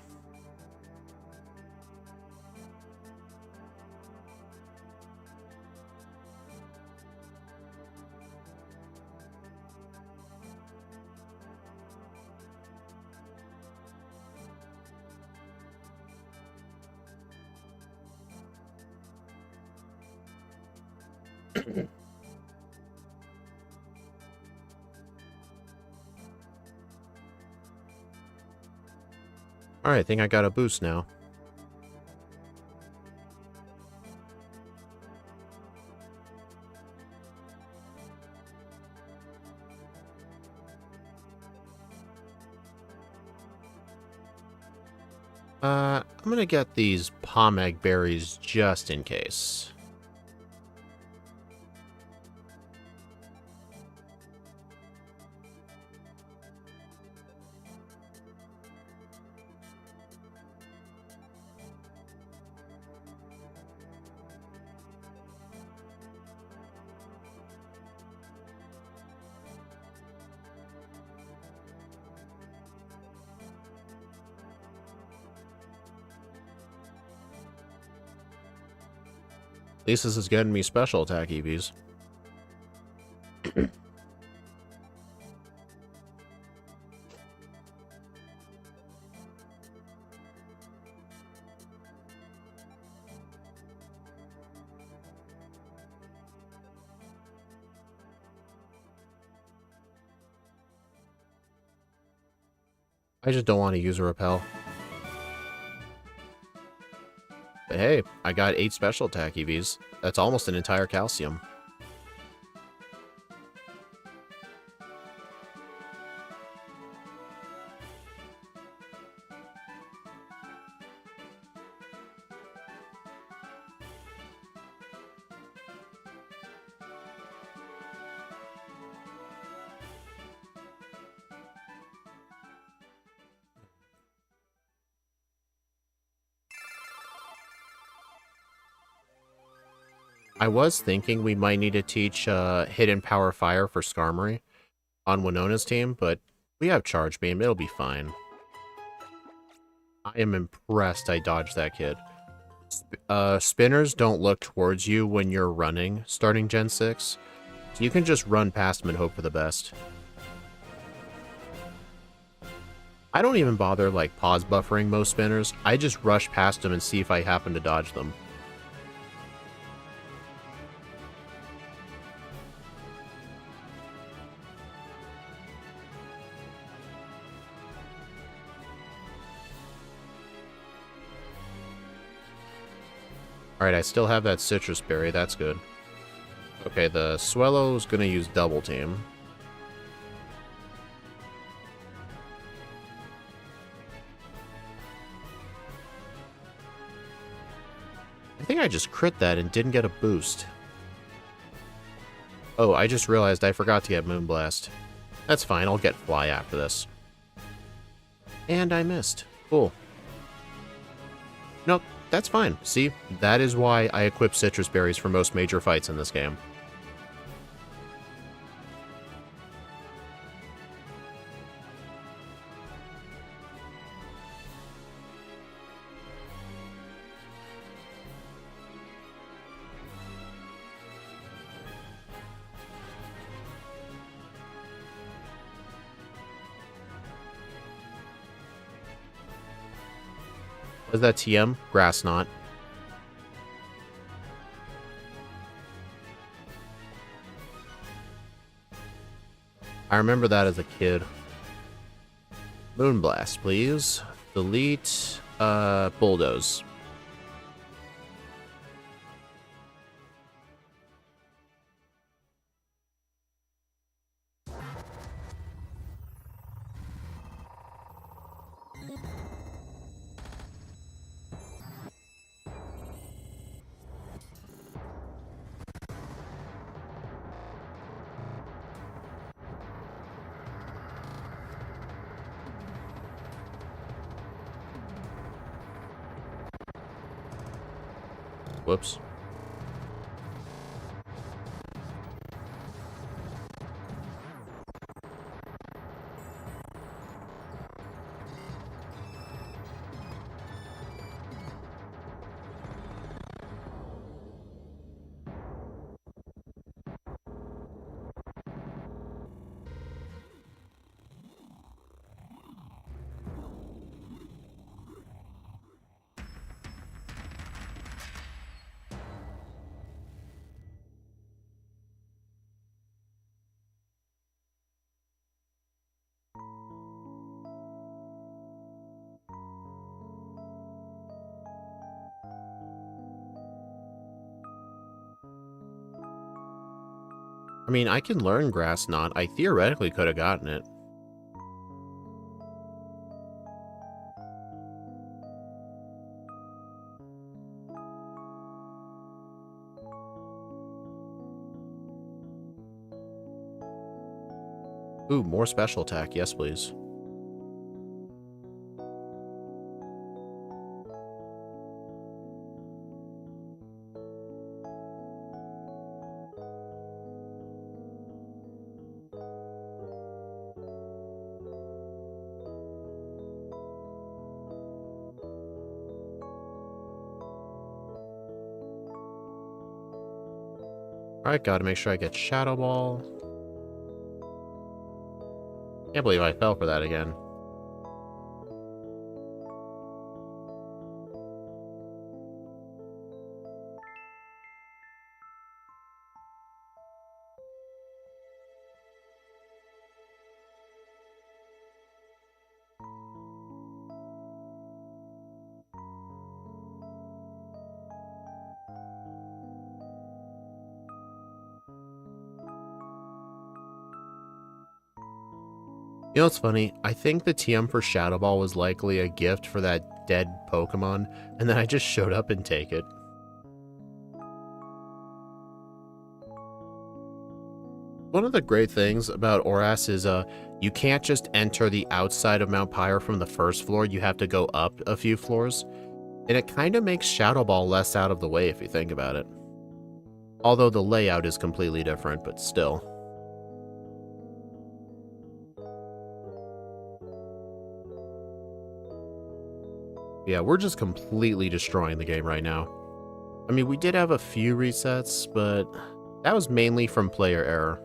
Alright, I think I got a boost now. I'm gonna get these pomeg berries just in case. At least this is getting me special attack EVs. I just don't want to use a repel. But hey, I got 8 special attack EVs. That's almost an entire calcium. I was thinking we might need to teach Hidden Power Fire for Skarmory on Winona's team, but we have Charge Beam. It'll be fine. I am impressed I dodged that kid. Spinners don't look towards you when you're running starting Gen 6. So you can just run past them and hope for the best. I don't even bother, like, pause buffering most spinners. I just rush past them and see if I happen to dodge them. Alright, I still have that citrus berry. That's good. Okay, the Swellow's gonna use Double Team. I think I just crit that and didn't get a boost. Oh, I just realized I forgot to get Moonblast. That's fine, I'll get Fly after this. And I missed. Cool. Nope, that's fine. See, that is why I equip citrus berries for most major fights in this game. Was that TM? Grass Knot. I remember that as a kid. Moonblast, please. Delete, Bulldoze. Whoops. I mean, I can learn Grass Knot. I theoretically could have gotten it. Ooh, more special attack. Yes, please. Alright, gotta make sure I get Shadow Ball. Can't believe I fell for that again. You know what's funny? I think the TM for Shadow Ball was likely a gift for that dead Pokemon, and then I just showed up and take it. One of the great things about Oras is you can't just enter the outside of Mount Pyre from the first floor, you have to go up a few floors. And it kind of makes Shadow Ball less out of the way if you think about it. Although the layout is completely different, but still. Yeah, we're just completely destroying the game right now. I mean, we did have a few resets, but that was mainly from player error.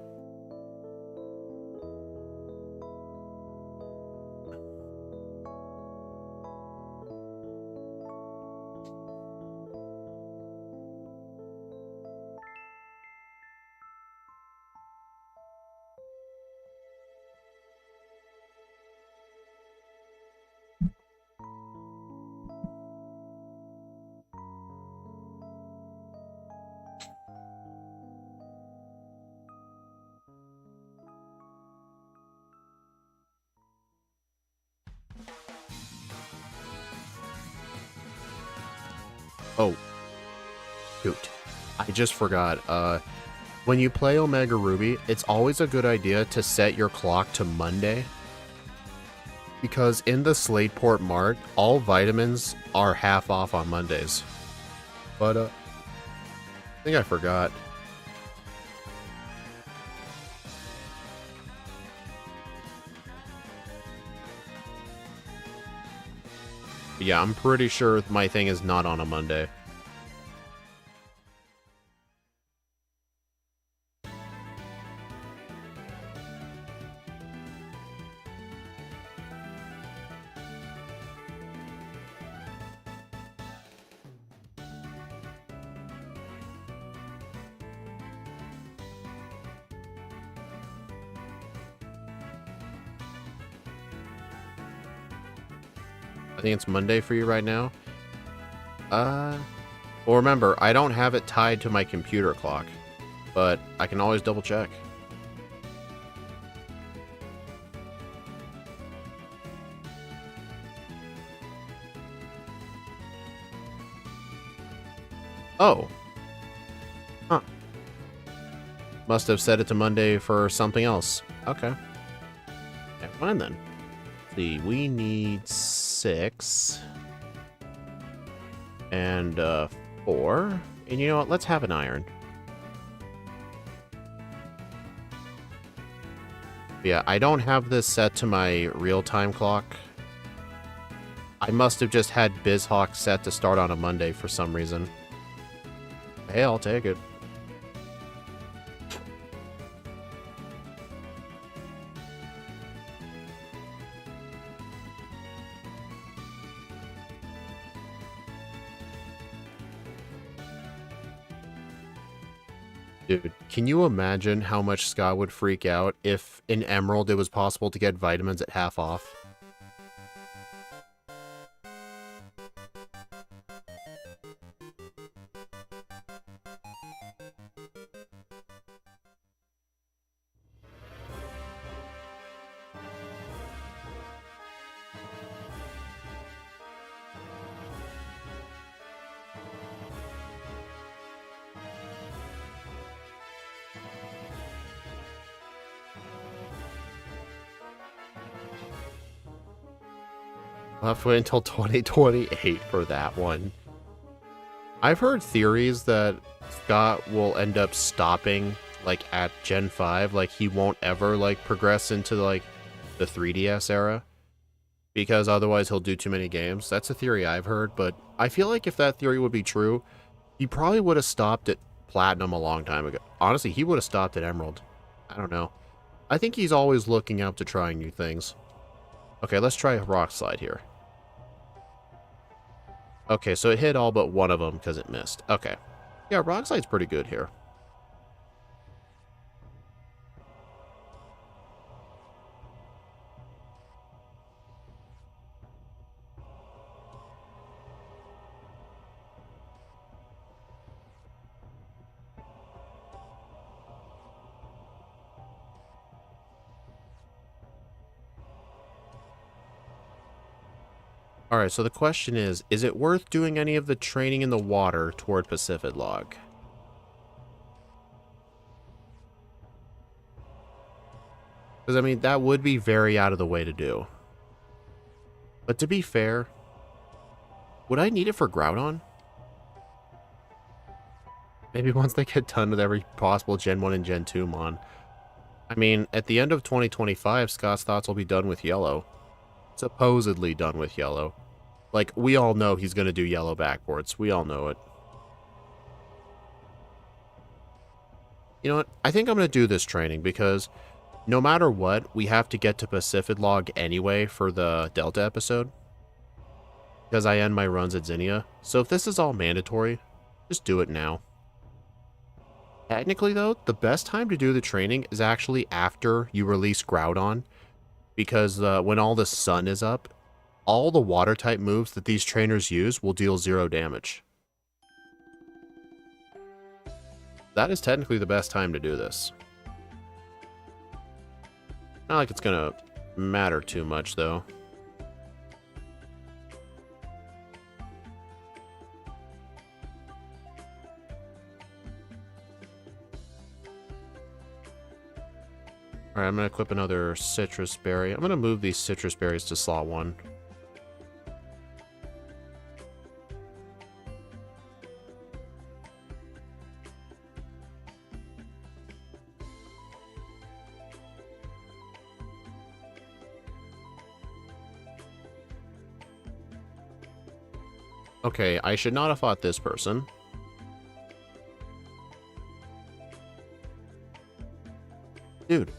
Oh, shoot. I just forgot. When you play Omega Ruby, it's always a good idea to set your clock to Monday. Because in the Slateport Mart, all vitamins are half off on Mondays. But, I think I forgot. Yeah, I'm pretty sure my thing is not on a Monday. I think it's Monday for you right now. Well, remember, I don't have it tied to my computer clock, but I can always double check. Oh. Huh. Must have set it to Monday for something else. Okay. Okay, fine then. Let's see, we need 6. And, 4. And you know what? Let's have an iron. Yeah, I don't have this set to my real-time clock. I must have just had BizHawk set to start on a Monday for some reason. Hey, I'll take it. Dude, can you imagine how much Scott would freak out if in Emerald it was possible to get vitamins at half off? We'll have to wait until 2028 for that one. I've heard theories that Scott will end up stopping, like, at Gen 5. Like, he won't ever, like, progress into, like, the 3DS era. Because otherwise he'll do too many games. That's a theory I've heard, but I feel like if that theory would be true, he probably would have stopped at Platinum a long time ago. Honestly, he would have stopped at Emerald. I don't know. I think he's always looking out to trying new things. Okay, let's try a Rock Slide here. Okay, so it hit all but one of them because it missed. Okay. Yeah, Rock Slide's pretty good here. Alright, so the question is it worth doing any of the training in the water toward Pacific Log? Because, I mean, that would be very out of the way to do. But to be fair, would I need it for Groudon? Maybe once they get done with every possible Gen 1 and Gen 2 Mon. I mean, at the end of 2025, Scott's Thoughts will be done with Yellow. Supposedly done with Yellow. Like, we all know he's going to do Yellow backwards. We all know it. You know what? I think I'm going to do this training because no matter what, we have to get to Pacific Log anyway for the Delta episode. Because I end my runs at Zinnia. So if this is all mandatory, just do it now. Technically, though, the best time to do the training is actually after you release Groudon. Because when all the sun is up, all the water-type moves that these trainers use will deal 0 damage. That is technically the best time to do this. Not like it's gonna matter too much, though. Alright, I'm gonna equip another citrus berry. I'm gonna move these citrus berries to slot 1. Okay, I should not have fought this person. Dude.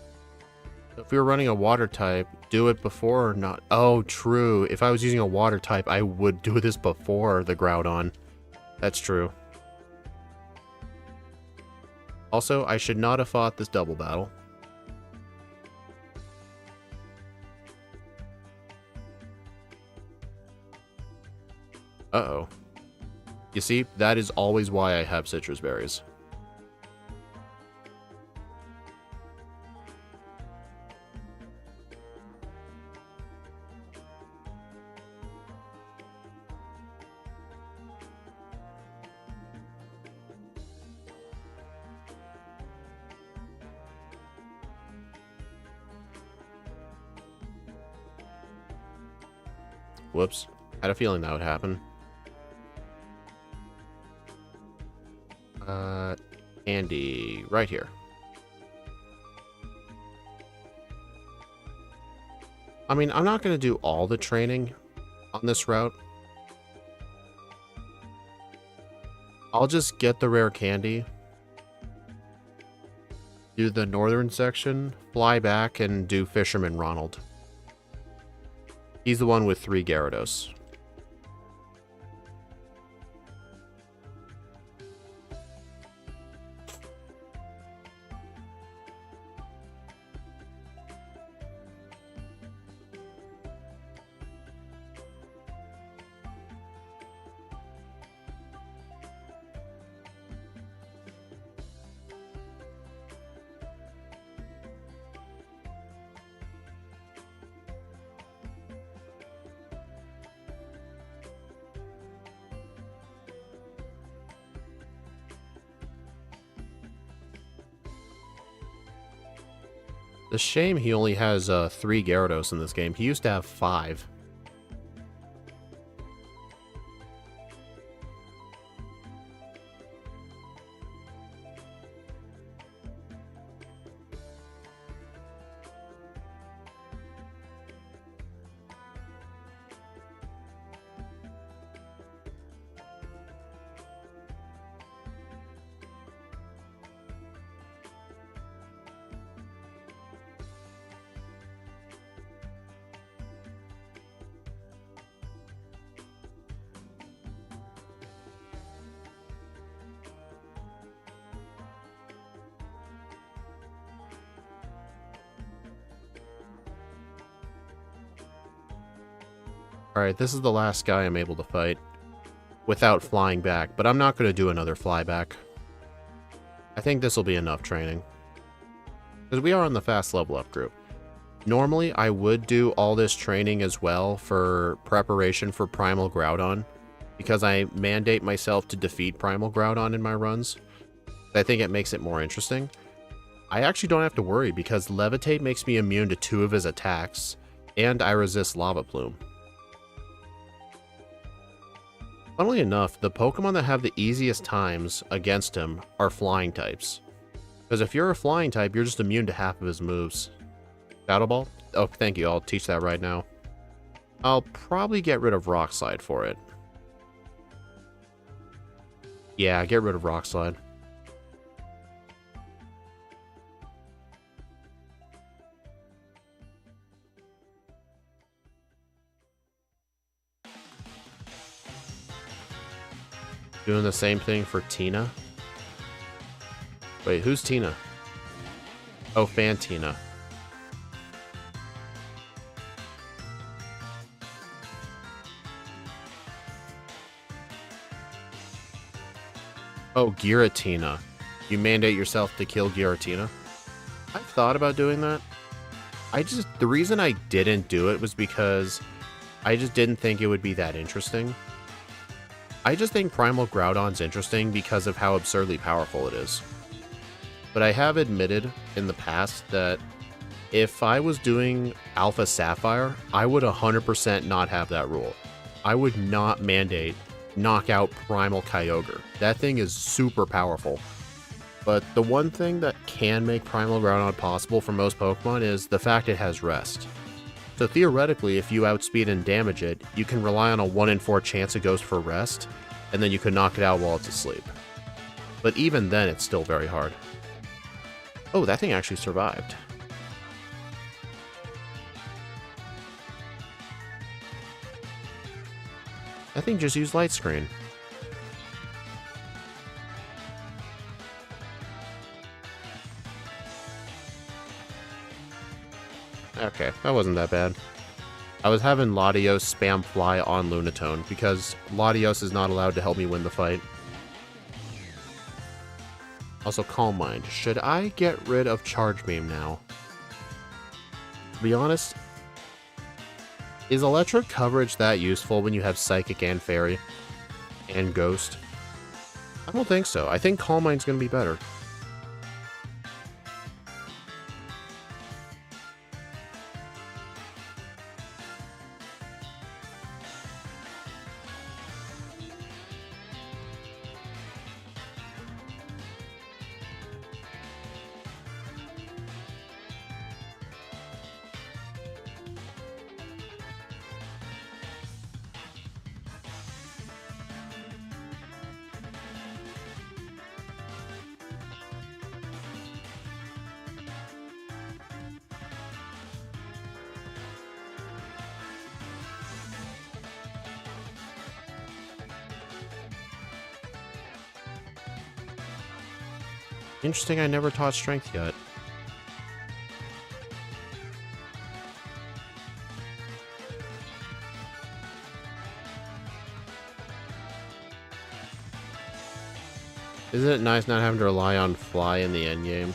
If we were running a water type, do it before or not? Oh, true. If I was using a water type, I would do this before the Groudon. That's true. Also, I should not have fought this double battle. Uh-oh. You see, that is always why I have citrus berries. Whoops. Had a feeling that would happen. Andy, right here. I mean, I'm not going to do all the training on this route. I'll just get the rare candy, do the northern section, fly back, and do Fisherman Ronald. He's the one with 3 Gyarados. It's a shame he only has 3 Gyarados in this game. He used to have 5. Alright, this is the last guy I'm able to fight without flying back, but I'm not going to do another flyback. I think this will be enough training. Because we are on the fast level up group. Normally, I would do all this training as well for preparation for Primal Groudon, because I mandate myself to defeat Primal Groudon in my runs. I think it makes it more interesting. I actually don't have to worry because Levitate makes me immune to 2 of his attacks, and I resist Lava Plume. Funnily enough, the Pokemon that have the easiest times against him are flying types. Because if you're a flying type, you're just immune to half of his moves. Shadow Ball? Oh, thank you. I'll teach that right now. I'll probably get rid of Rock Slide for it. Yeah, get rid of Rock Slide. Doing the same thing for Tina. Wait, who's Tina? Oh, Fantina. Oh, Giratina. You mandate yourself to kill Giratina? I've thought about doing that. The reason I didn't do it was because I just didn't think it would be that interesting. I just think Primal Groudon's interesting because of how absurdly powerful it is. But I have admitted in the past that if I was doing Alpha Sapphire, I would 100% not have that rule. I would not mandate knockout Primal Kyogre. That thing is super powerful. But the one thing that can make Primal Groudon possible for most Pokemon is the fact it has rest. So theoretically, if you outspeed and damage it, you can rely on a 1 in 4 chance it goes for rest, and then you can knock it out while it's asleep. But even then, it's still very hard. Oh, that thing actually survived. That thing just used Light Screen. Okay, that wasn't that bad. I was having Latios spam fly on Lunatone because Latios is not allowed to help me win the fight. Also, Calm Mind. Should I get rid of Charge Beam now? To be honest, is Electric coverage that useful when you have Psychic and Fairy and Ghost? I don't think so. I think Calm Mind's going to be better. Interesting, I never taught Strength yet. Isn't it nice not having to rely on Fly in the endgame?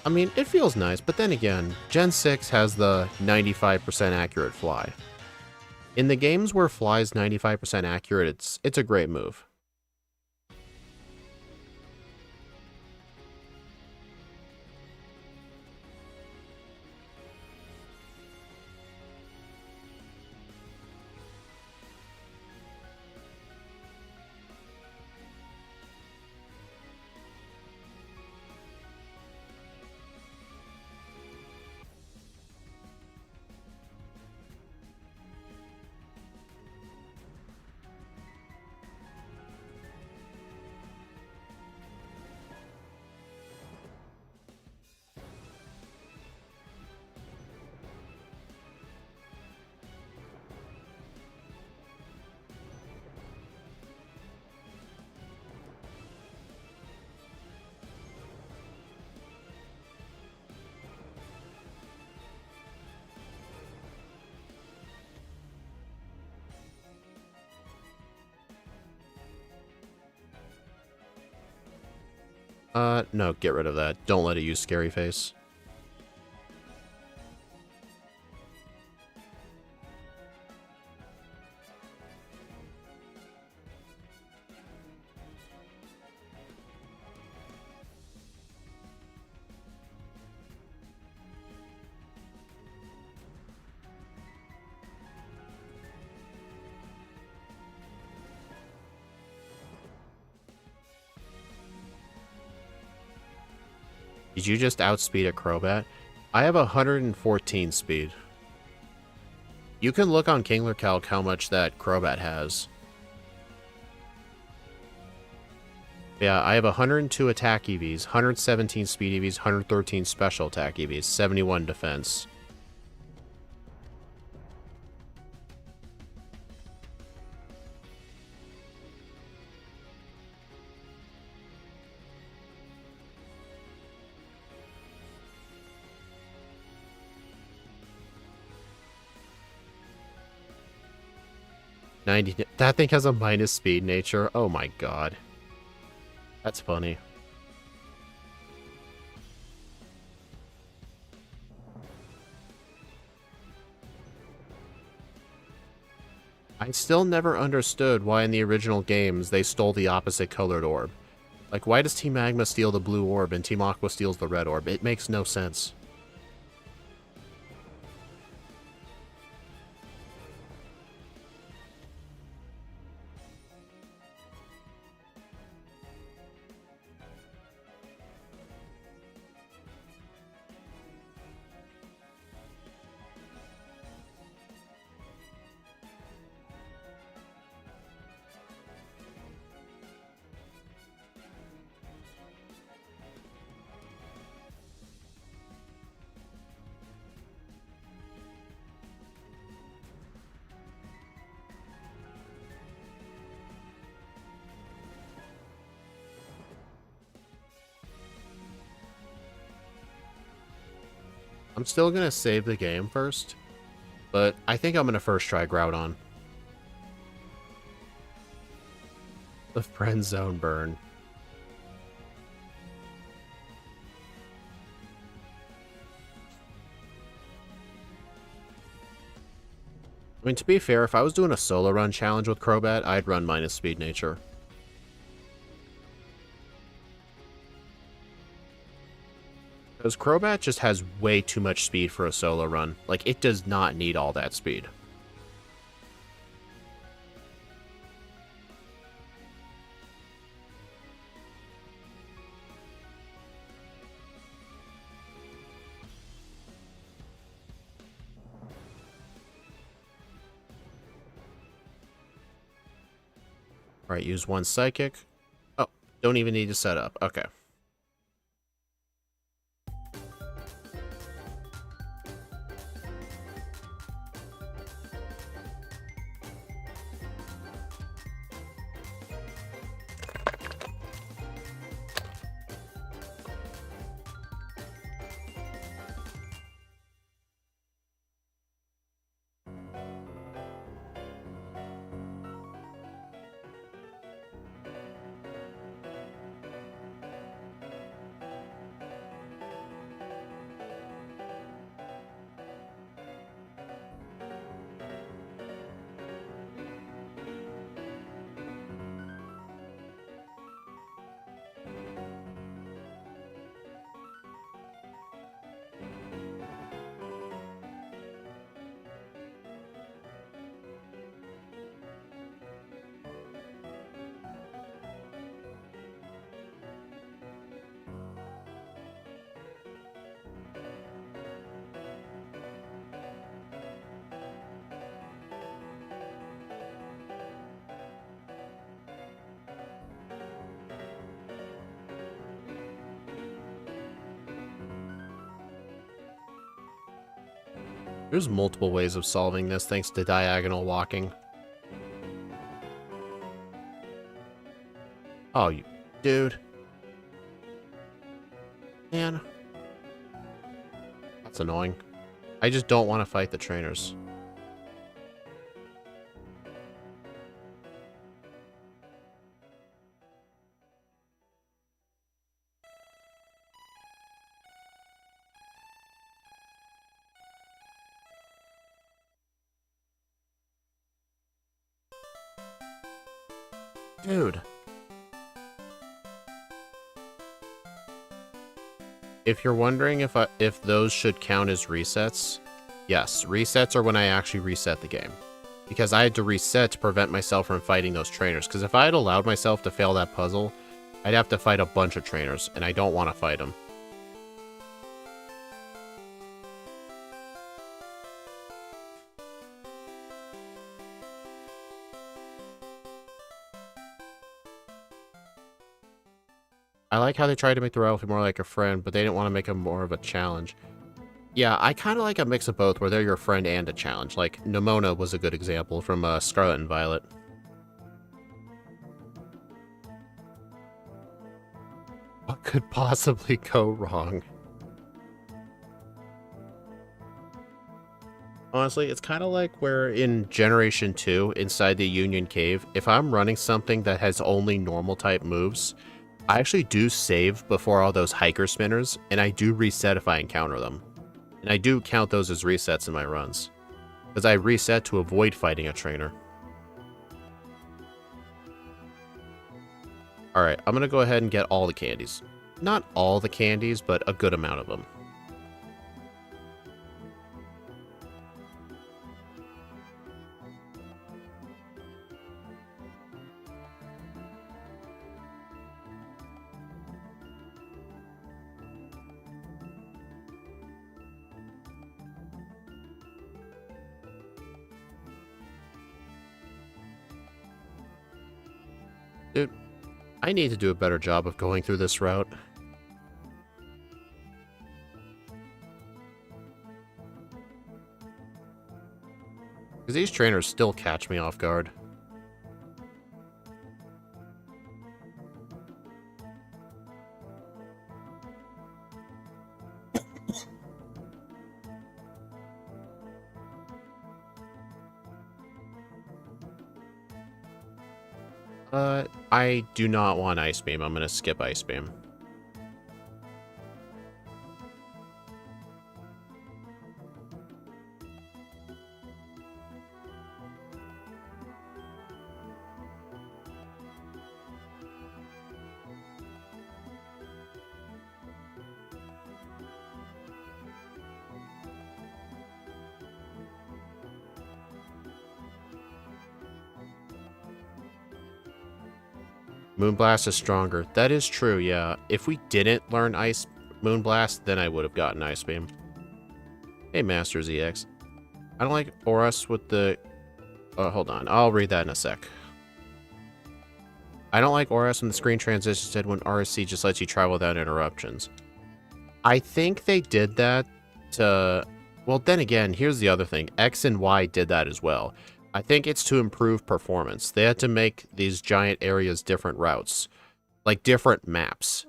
I mean, it feels nice, but then again, Gen 6 has the 95% accurate Fly. In the games where Fly's 95% accurate, it's a great move. No, get rid of that. Don't let it use Scary Face. Did you just outspeed a Crobat? I have 114 speed. You can look on Kingler Calc how much that Crobat has. Yeah, I have 102 attack EVs, 117 speed EVs, 113 special attack EVs, 71 defense. That thing has a minus speed nature. Oh my god. That's funny. I still never understood why in the original games they stole the opposite colored orb. Like, why does Team Magma steal the blue orb and Team Aqua steals the red orb? It makes no sense. I'm still gonna save the game first, but I think I'm gonna first try Groudon. The friend zone burn. I mean, to be fair, if I was doing a solo run challenge with Crobat, I'd run minus speed nature. Because Crobat just has way too much speed for a solo run. Like, it does not need all that speed. Alright, use one Psychic. Oh, don't even need to set up. Okay. There's multiple ways of solving this thanks to diagonal walking. Oh, you dude. Man. That's annoying. I just don't want to fight the trainers. Dude. If you're wondering if those should count as resets, yes, resets are when I actually reset the game. Because I had to reset to prevent myself from fighting those trainers. Because if I had allowed myself to fail that puzzle, I'd have to fight a bunch of trainers, and I don't want to fight them. I like how they tried to make the Ralphie more like a friend, but they didn't want to make him more of a challenge. Yeah, I kind of like a mix of both, where they're your friend and a challenge. Like, Nimona was a good example from Scarlet and Violet. What could possibly go wrong? Honestly, it's kind of like where in Generation 2, inside the Union Cave, if I'm running something that has only normal type moves, I actually do save before all those hiker spinners, and I do reset if I encounter them. And I do count those as resets in my runs, because I reset to avoid fighting a trainer. Alright, I'm going to go ahead and get all the candies. Not all the candies, but a good amount of them. Dude, I need to do a better job of going through this route. Because these trainers still catch me off guard. I do not want Ice Beam. I'm going to skip Ice Beam. Moonblast is stronger. That is true, yeah. If we didn't learn Ice Moonblast, then I would have gotten Ice Beam. Hey, Masters EX. I don't like Oras with the... hold on. I'll read that in a sec. I don't like Oras when the screen transitions to when RSC just lets you travel without interruptions. I think they did that to... Well, then again, here's the other thing. X and Y did that as well. I think it's to improve performance. They had to make these giant areas different routes. Like, different maps.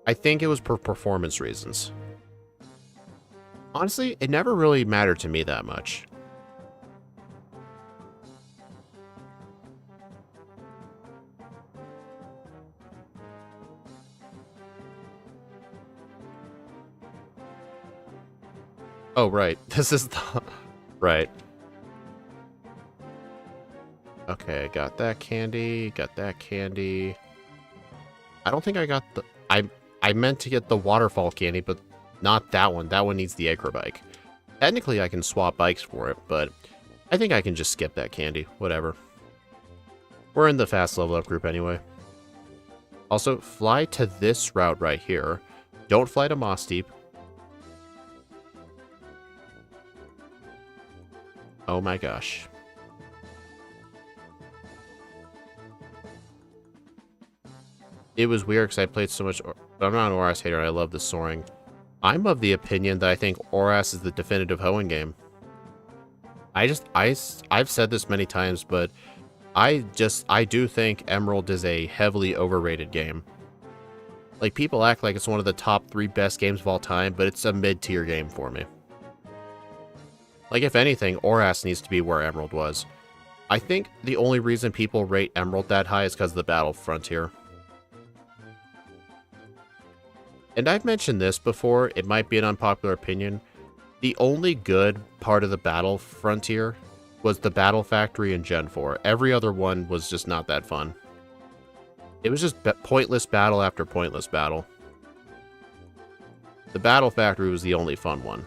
I think it was for performance reasons. Honestly, it never really mattered to me that much. Oh, right. This is the... Right. Okay, got that candy, got that candy. I don't think I got the... I meant to get the waterfall candy, but not that one. That one needs the acro bike. Technically, I can swap bikes for it, but I think I can just skip that candy. Whatever. We're in the fast level up group anyway. Also, fly to this route right here. Don't fly to Moss Deep. Oh my gosh. It was weird because I played so much... But I'm not an Oras hater. I love the soaring. I'm of the opinion that I think Oras is the definitive Hoenn game. I've said this many times, but I do think Emerald is a heavily overrated game. Like, people act like it's one of the top 3 best games of all time, but it's a mid-tier game for me. Like, if anything, Oras needs to be where Emerald was. I think the only reason people rate Emerald that high is because of the Battle Frontier. And I've mentioned this before, it might be an unpopular opinion. The only good part of the Battle Frontier was the Battle Factory in Gen 4. Every other one was just not that fun. It was just pointless battle after pointless battle. The Battle Factory was the only fun one.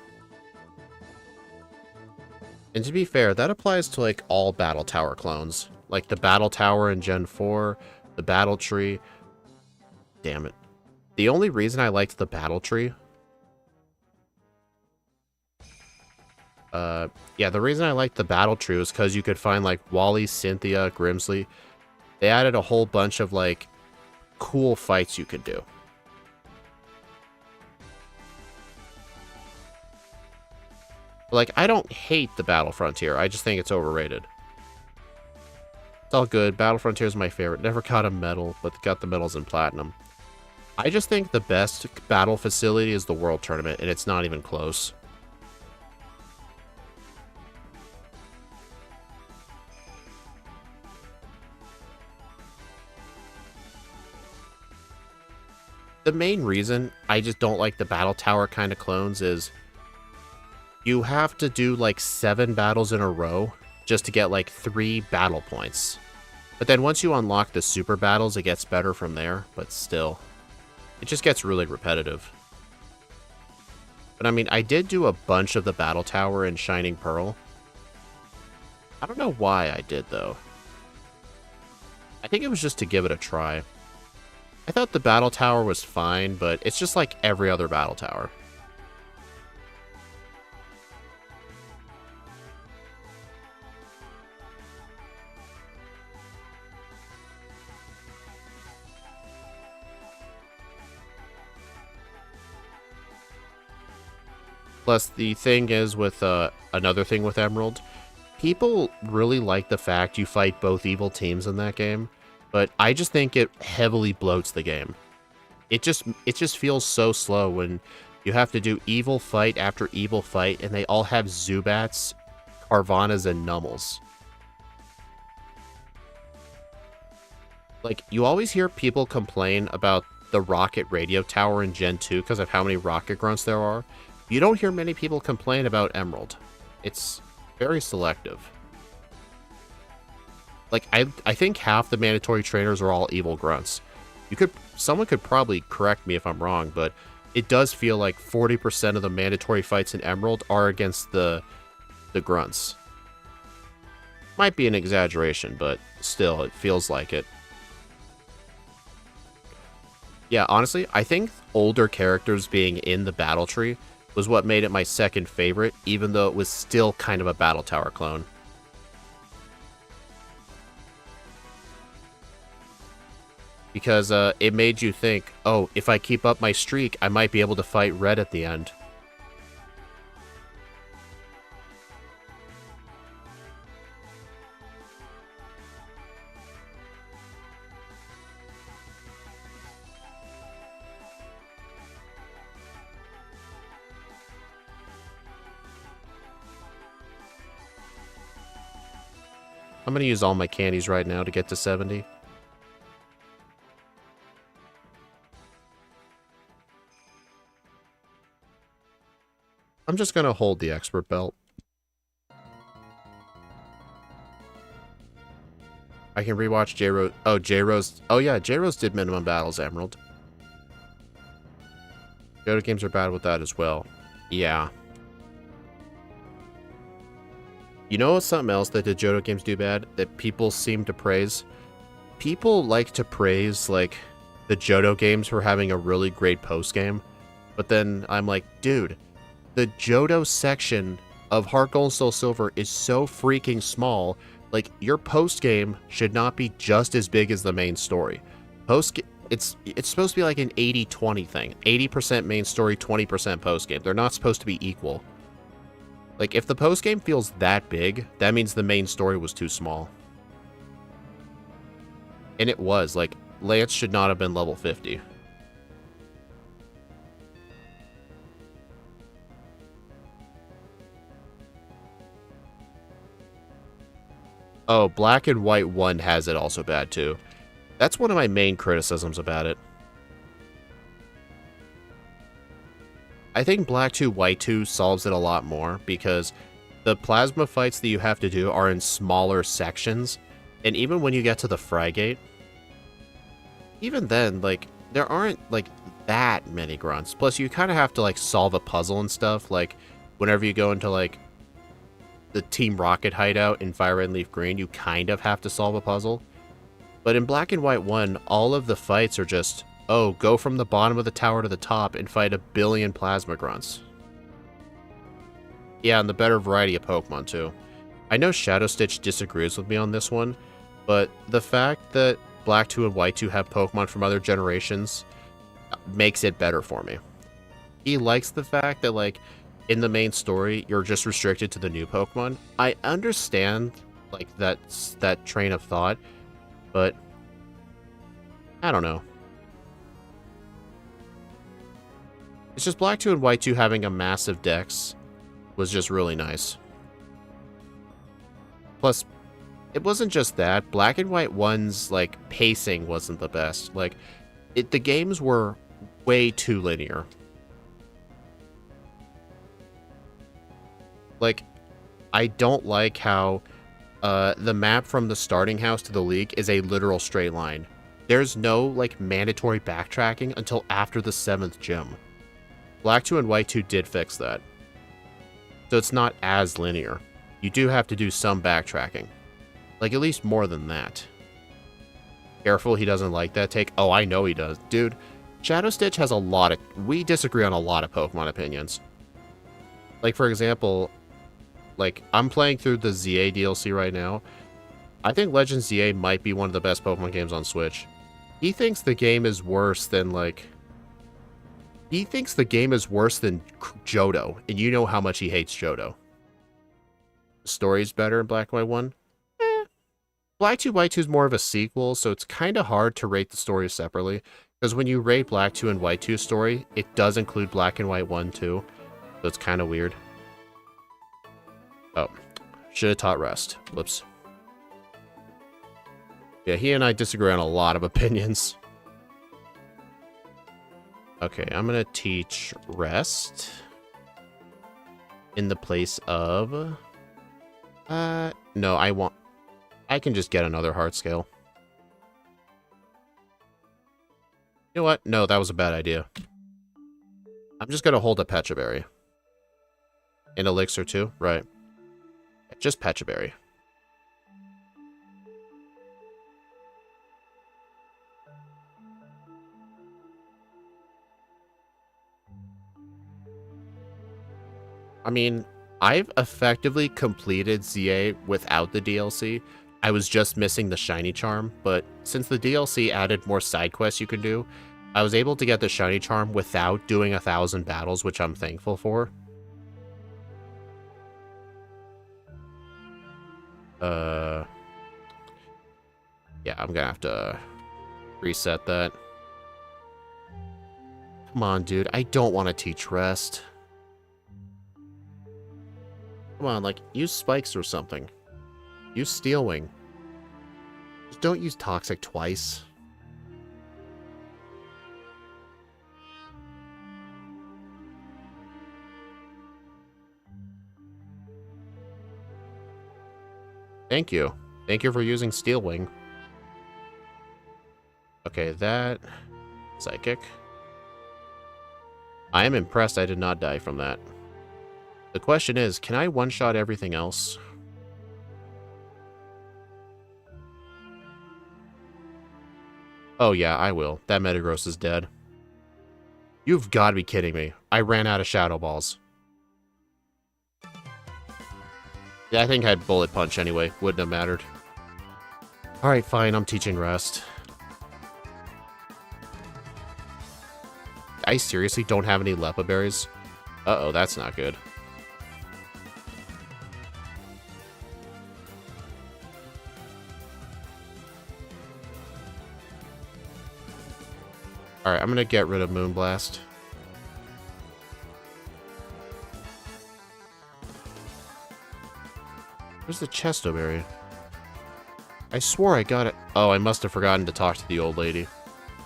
And to be fair, that applies to like all Battle Tower clones. Like the Battle Tower in Gen 4, the Battle Tree. Damn it. The only reason I liked the Battle Tree... yeah, the reason I liked the Battle Tree was because you could find, like, Wally, Cynthia, Grimsley. They added a whole bunch of, like, cool fights you could do. Like, I don't hate the Battle Frontier. I just think it's overrated. It's all good. Battle Frontier is my favorite. Never got a medal, but got the medals in Platinum. I just think the best battle facility is the World Tournament, and it's not even close. The main reason I just don't like the Battle Tower kind of clones is you have to do like 7 battles in a row just to get like 3 battle points. But then once you unlock the super battles, it gets better from there, but still. It just gets really repetitive. But I mean, I did do a bunch of the Battle Tower in Shining Pearl. I don't know why I did, though. I think it was just to give it a try. I thought the Battle Tower was fine, but it's just like every other Battle Tower. Plus, the thing is with, another thing with Emerald, people really like the fact you fight both evil teams in that game, but I just think it heavily bloats the game. It just feels so slow when you have to do evil fight after evil fight, and they all have Zubats, Carvanas, and Nummels. Like, you always hear people complain about the Rocket Radio Tower in Gen 2 because of how many Rocket Grunts there are. You don't hear many people complain about Emerald. It's very selective. Like, I think half the mandatory trainers are all evil grunts. Someone could probably correct me if I'm wrong, but it does feel like 40% of the mandatory fights in Emerald are against the grunts. Might be an exaggeration, but still, it feels like it. Yeah, honestly, I think older characters being in the battle tree was what made it my second favorite, even though it was still kind of a Battle Tower clone. Because it made you think, oh, if I keep up my streak, I might be able to fight Red at the end. I'm going to use all my candies right now to get to 70. I'm just going to hold the expert belt. I can rewatch J-Rose. Oh, J-Rose. Oh, yeah, J-Rose did minimum battles, Emerald. Johto games are bad with that as well. Yeah. You know something else that the Johto games do bad that people seem to praise? People like to praise, like, the Johto games for having a really great post-game. But then I'm like, dude, the Johto section of Heart Gold and Soul Silver is so freaking small. Like, your post-game should not be just as big as the main story. It's supposed to be like an 80-20 thing. 80% main story, 20% post-game. They're not supposed to be equal. Like, if the post-game feels that big, that means the main story was too small. And it was. Like, Lance should not have been level 50. Oh, Black and White 1 has it also bad, too. That's one of my main criticisms about it. I think Black 2, White 2 solves it a lot more, because the plasma fights that you have to do are in smaller sections, and even when you get to the Frygate, even then, like, there aren't, like, that many grunts. Plus, you kind of have to, like, solve a puzzle and stuff, like, whenever you go into, like, the Team Rocket hideout in Fire Red and Leaf Green, you kind of have to solve a puzzle. But in Black and White 1, all of the fights are just, oh, go from the bottom of the tower to the top and fight a billion plasma grunts. Yeah, and the better variety of Pokemon, too. I know Shadow Stitch disagrees with me on this one, but the fact that Black 2 and White 2 have Pokemon from other generations makes it better for me. He likes the fact that, like, in the main story, you're just restricted to the new Pokemon. I understand, like, that train of thought, but I don't know. It's just Black 2 and White 2 having a massive dex was just really nice. Plus, it wasn't just that. Black and White 1's, like, pacing wasn't the best. Like, the games were way too linear. Like, I don't like how the map from the starting house to the league is a literal straight line. There's no, like, mandatory backtracking until after the 7th gym. Black 2 and White 2 did fix that. So it's not as linear. You do have to do some backtracking. Like, at least more than that. Careful, he doesn't like that take. Oh, I know he does. Dude, Shadow Stitch has a lot of... We disagree on a lot of Pokemon opinions. Like, for example, like, I'm playing through the ZA DLC right now. I think Legends ZA might be one of the best Pokemon games on Switch. He thinks the game is worse than, like... He thinks the game is worse than Johto, and you know how much he hates Johto. The story's better in Black and White 1? Black 2 White 2 is more of a sequel, so it's kind of hard to rate the stories separately. Because when you rate Black 2 and White 2's story, it does include Black and White 1 too. So it's kind of weird. Oh, should have taught Rest. Whoops. Yeah, he and I disagree on a lot of opinions. Okay, I'm going to teach Rest in the place of... no, I can just get another heart scale. You know what? No, that was a bad idea. I'm just going to hold a Pecha Berry. An Elixir too? Right. Just Pecha Berry. I mean, I've effectively completed ZA without the DLC. I was just missing the Shiny Charm, but since the DLC added more side quests you can do, I was able to get the Shiny Charm without doing 1,000 battles, which I'm thankful for. Yeah, I'm gonna have to reset that. Come on, dude. I don't want to teach Rest. Come on, like, use Spikes or something. Use Steel Wing. Just don't use Toxic twice. Thank you. Thank you for using Steel Wing. Okay, that... Psychic. I am impressed I did not die from that. The question is, can I one-shot everything else? Oh yeah, I will. That Metagross is dead. You've got to be kidding me. I ran out of Shadow Balls. Yeah, I think I had Bullet Punch anyway. Wouldn't have mattered. Alright, fine. I'm teaching Rest. I seriously don't have any Lepa Berries? Uh-oh, that's not good. Alright, I'm gonna get rid of Moonblast. Where's the Chesto Berry? I swore I got it. Oh, I must have forgotten to talk to the old lady.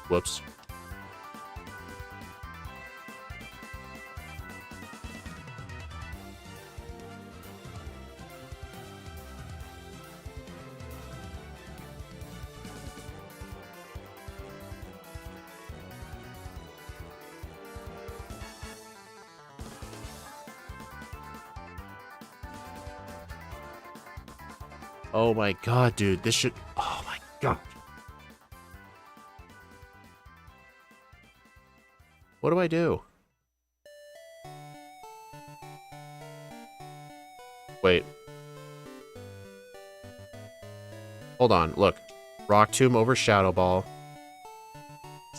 Whoops. Oh my god, dude. This should... Oh my god. What do I do? Wait. Hold on, look. Rock Tomb over Shadow Ball.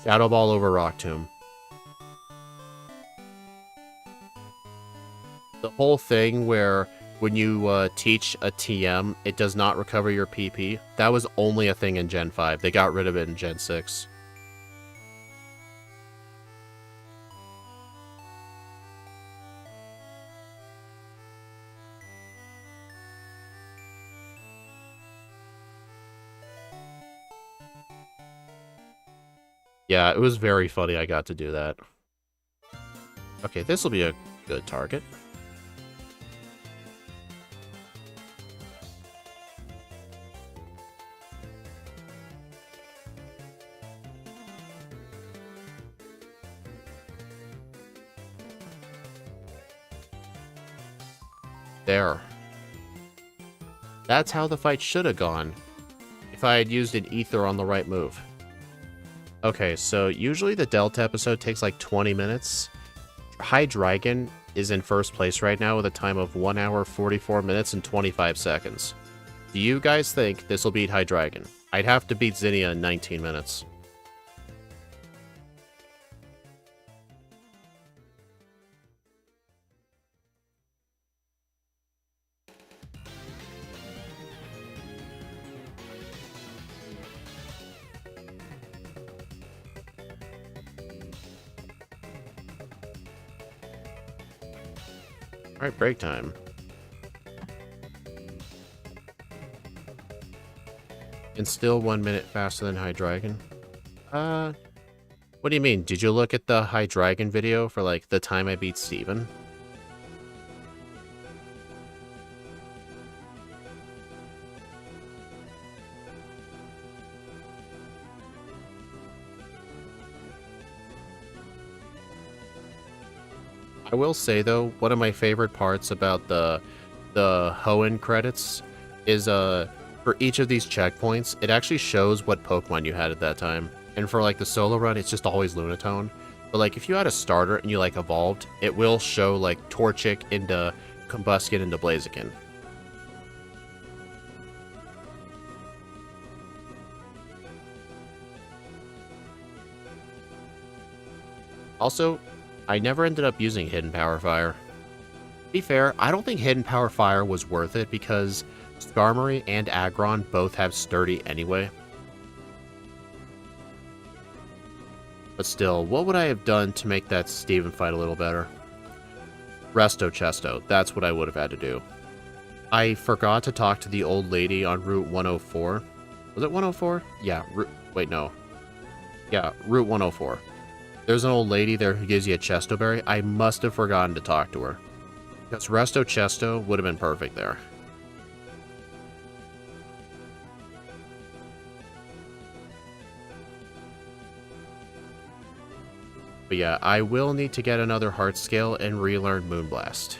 Shadow Ball over Rock Tomb. The whole thing where when you teach a TM, it does not recover your PP. That was only a thing in Gen 5. They got rid of it in Gen 6. Yeah, it was very funny I got to do that. Okay, this will be a good target. There. That's how the fight should have gone, if I had used an ether on the right move. Okay, so usually the Delta episode takes like 20 minutes. High Dragon is in first place right now with a time of 1 hour, 44 minutes, and 25 seconds. Do you guys think this will beat High Dragon? I'd have to beat Zinnia in 19 minutes. Alright, break time. And still 1 minute faster than High Dragon. What do you mean? Did you look at the High Dragon video for, like, the time I beat Steven? I will say, though, one of my favorite parts about the Hoenn credits is, for each of these checkpoints, it actually shows what Pokemon you had at that time. And for, like, the solo run, it's just always Lunatone. But, like, if you had a starter and you, like, evolved, it will show, like, Torchic into Combusken into Blaziken. Also, I never ended up using Hidden Power Fire. To be fair, I don't think Hidden Power Fire was worth it because Skarmory and Aggron both have Sturdy anyway. But still, what would I have done to make that Steven fight a little better? Resto Chesto, that's what I would have had to do. I forgot to talk to the old lady on Route 104. Was it 104? Yeah, wait, no. Yeah, Route 104. There's an old lady there who gives you a Chesto Berry. I must have forgotten to talk to her. Because Resto Chesto would have been perfect there. But yeah, I will need to get another Heart Scale and relearn Moonblast.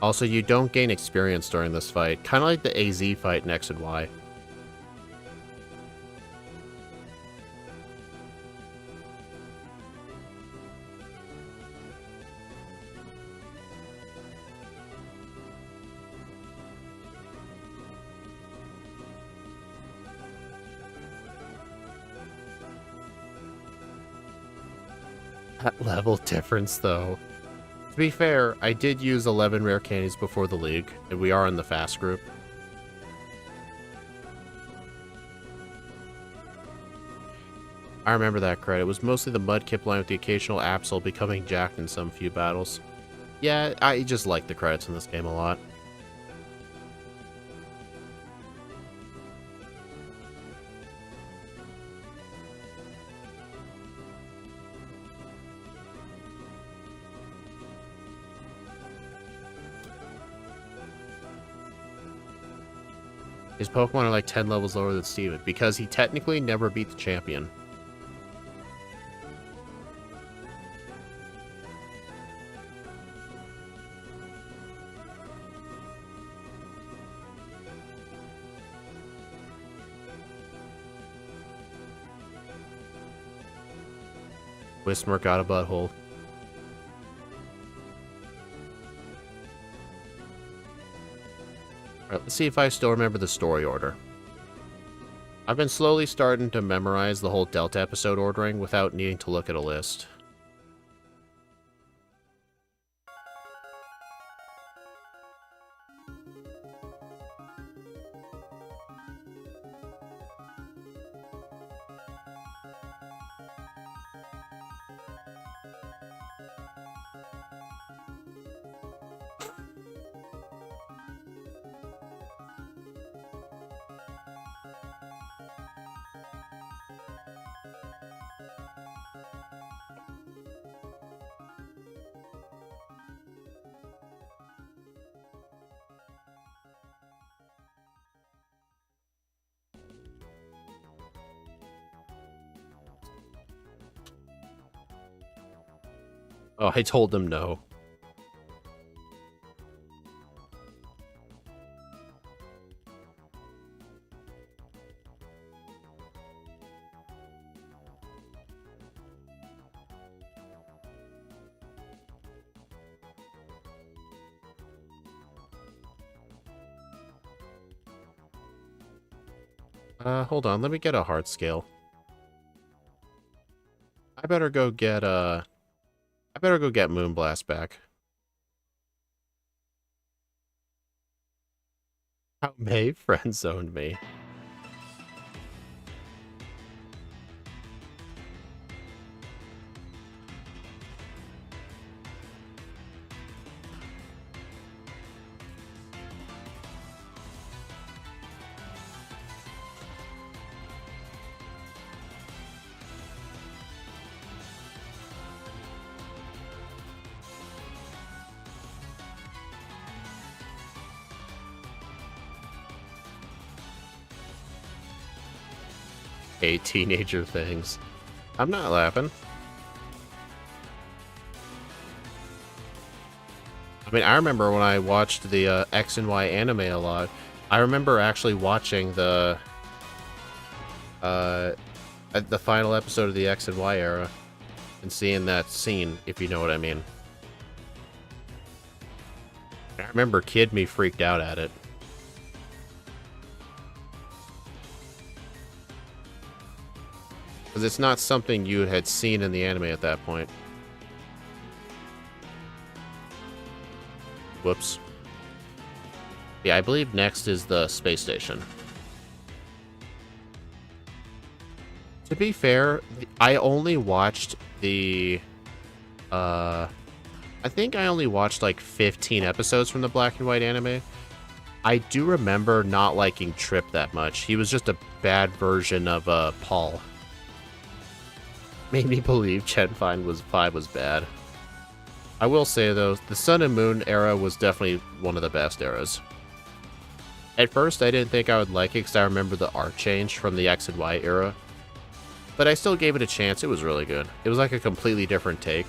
Also, you don't gain experience during this fight, kind of like the AZ fight in X and Y. That level difference, though. To be fair, I did use 11 rare candies before the league, and we are in the fast group. I remember that credit. It was mostly the Mudkip line with the occasional Absol becoming jacked in some few battles. Yeah, I just like the credits in this game a lot. His Pokemon are like 10 levels lower than Steven, because he technically never beat the champion. Wismar got a butthole. Alright, let's see if I still remember the story order. I've been slowly starting to memorize the whole Delta episode ordering without needing to look at a list. Oh, I told them no. Hold on, let me get a heart scale. I better go get Moonblast back. How May friend zoned me. Hey, teenager things. I'm not laughing. I mean, I remember when I watched the X and Y anime a lot. I remember actually watching the final episode of the X and Y era and seeing that scene, if you know what I mean. I remember Kid Me freaked out at it. Because it's not something you had seen in the anime at that point. Whoops. Yeah, I believe next is the space station. To be fair, I only watched the... I think I only watched like 15 episodes from the black and white anime. I do remember not liking Trip that much. He was just a bad version of Paul. Made me believe Gen 5 was bad. I will say, though, the Sun and Moon era was definitely one of the best eras. At first, I didn't think I would like it because I remember the art change from the X and Y era. But I still gave it a chance. It was really good. It was like a completely different take.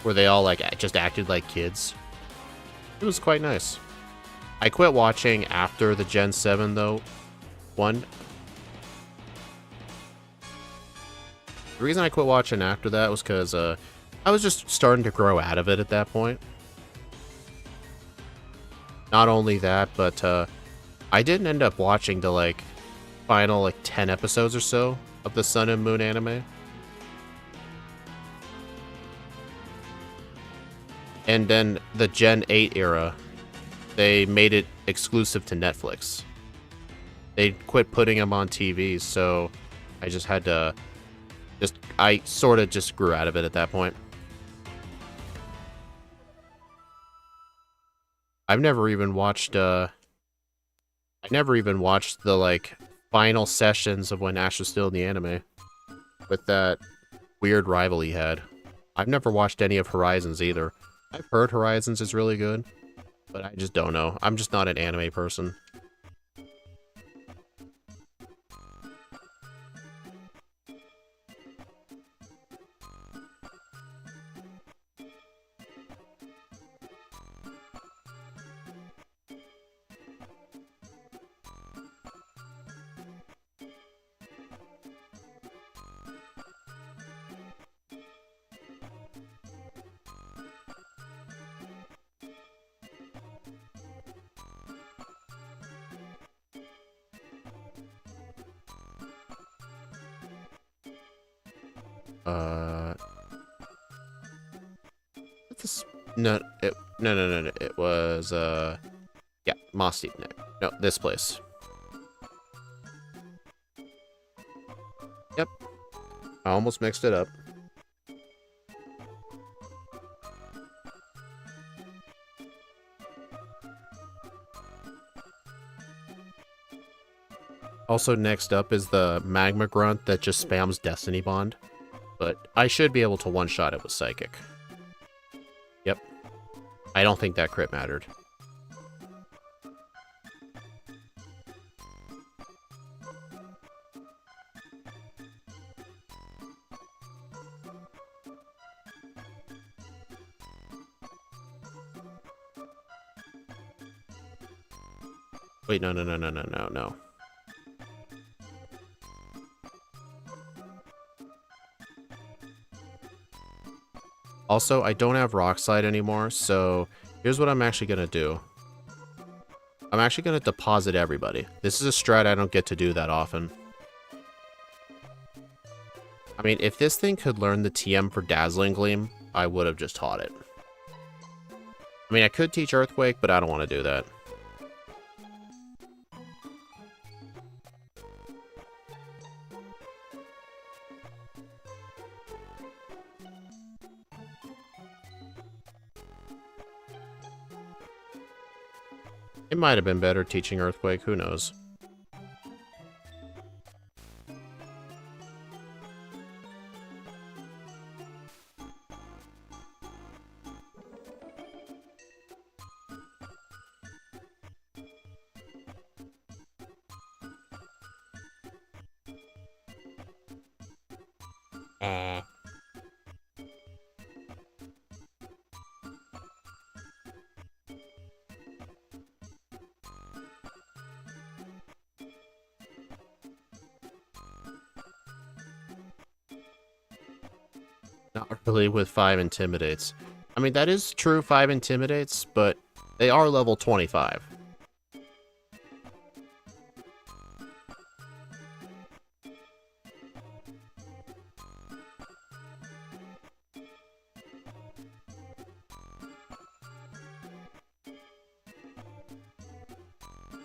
Where they all like just acted like kids. It was quite nice. I quit watching after the Gen 7, though. The reason I quit watching after that was because I was just starting to grow out of it at that point. Not only that, but I didn't end up watching the like final like 10 episodes or so of the Sun and Moon anime. And then the Gen 8 era, they made it exclusive to Netflix. They quit putting them on TV, so I just had to I sort of just grew out of it at that point. I've never even watched the like final sessions of when Ash was still in the anime with that weird rival he had. I've never watched any of Horizons either. I've heard Horizons is really good, but I just don't know. I'm just not an anime person. Uh, what's this? No, no. It was yeah, Moss Deep Neck. No, this place. Yep, I almost mixed it up. Also, next up is the Magma Grunt that just spams Destiny Bond. But I should be able to one-shot it with Psychic. Yep. I don't think that crit mattered. Wait, no. Also, I don't have Rock Slide anymore, so here's what I'm actually going to do. I'm actually going to deposit everybody. This is a strat I don't get to do that often. I mean, if this thing could learn the TM for Dazzling Gleam, I would have just taught it. I mean, I could teach Earthquake, but I don't want to do that. It might have been better teaching Earthquake, who knows. Not really with 5 Intimidates. I mean, that is true, 5 Intimidates, but they are level 25.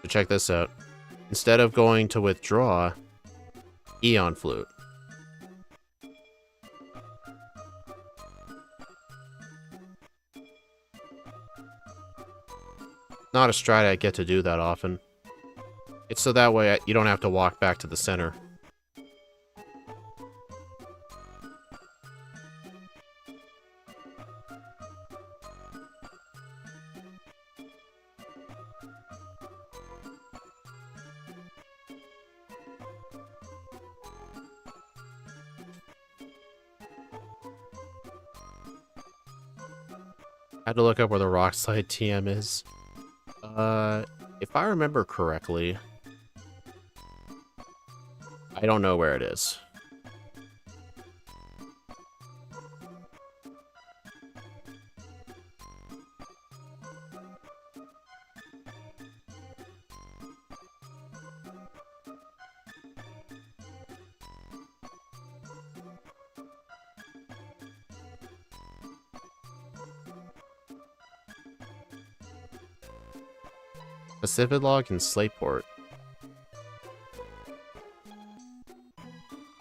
So check this out. Instead of going to withdraw, Eon Flute. Not a strat I get to do that often. It's so that way you don't have to walk back to the center. I had to look up where the Rock Slide TM is. If I remember correctly, I don't know where it is. Pacific Log and Slateport.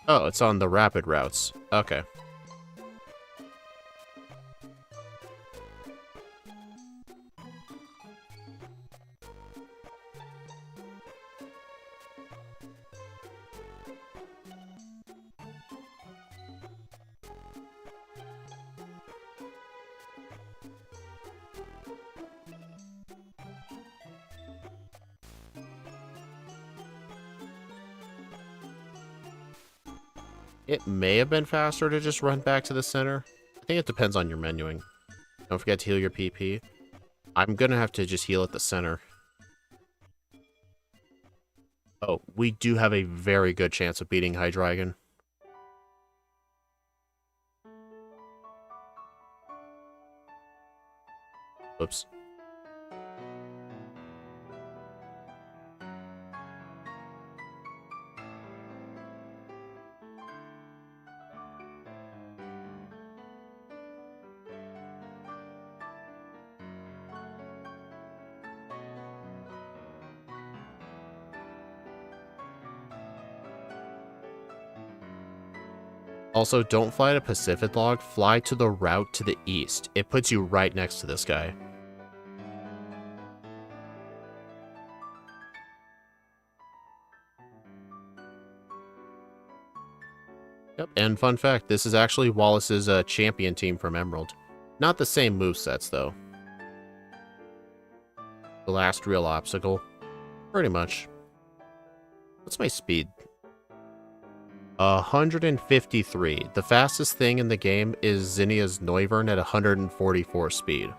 Oh, it's on the rapid routes. Okay. It may have been faster to just run back to the center. I think it depends on your menuing. Don't forget to heal your PP. I'm gonna have to just heal at the center. Oh, we do have a very good chance of beating Hydreigon. Whoops. Also, don't fly to Pacific Log, fly to the route to the east. It puts you right next to this guy. Yep, and fun fact, this is actually Wallace's champion team from Emerald. Not the same movesets, though. The last real obstacle. Pretty much. What's my speed? 153. The fastest thing in the game is Zinnia's Noivern at 144 speed.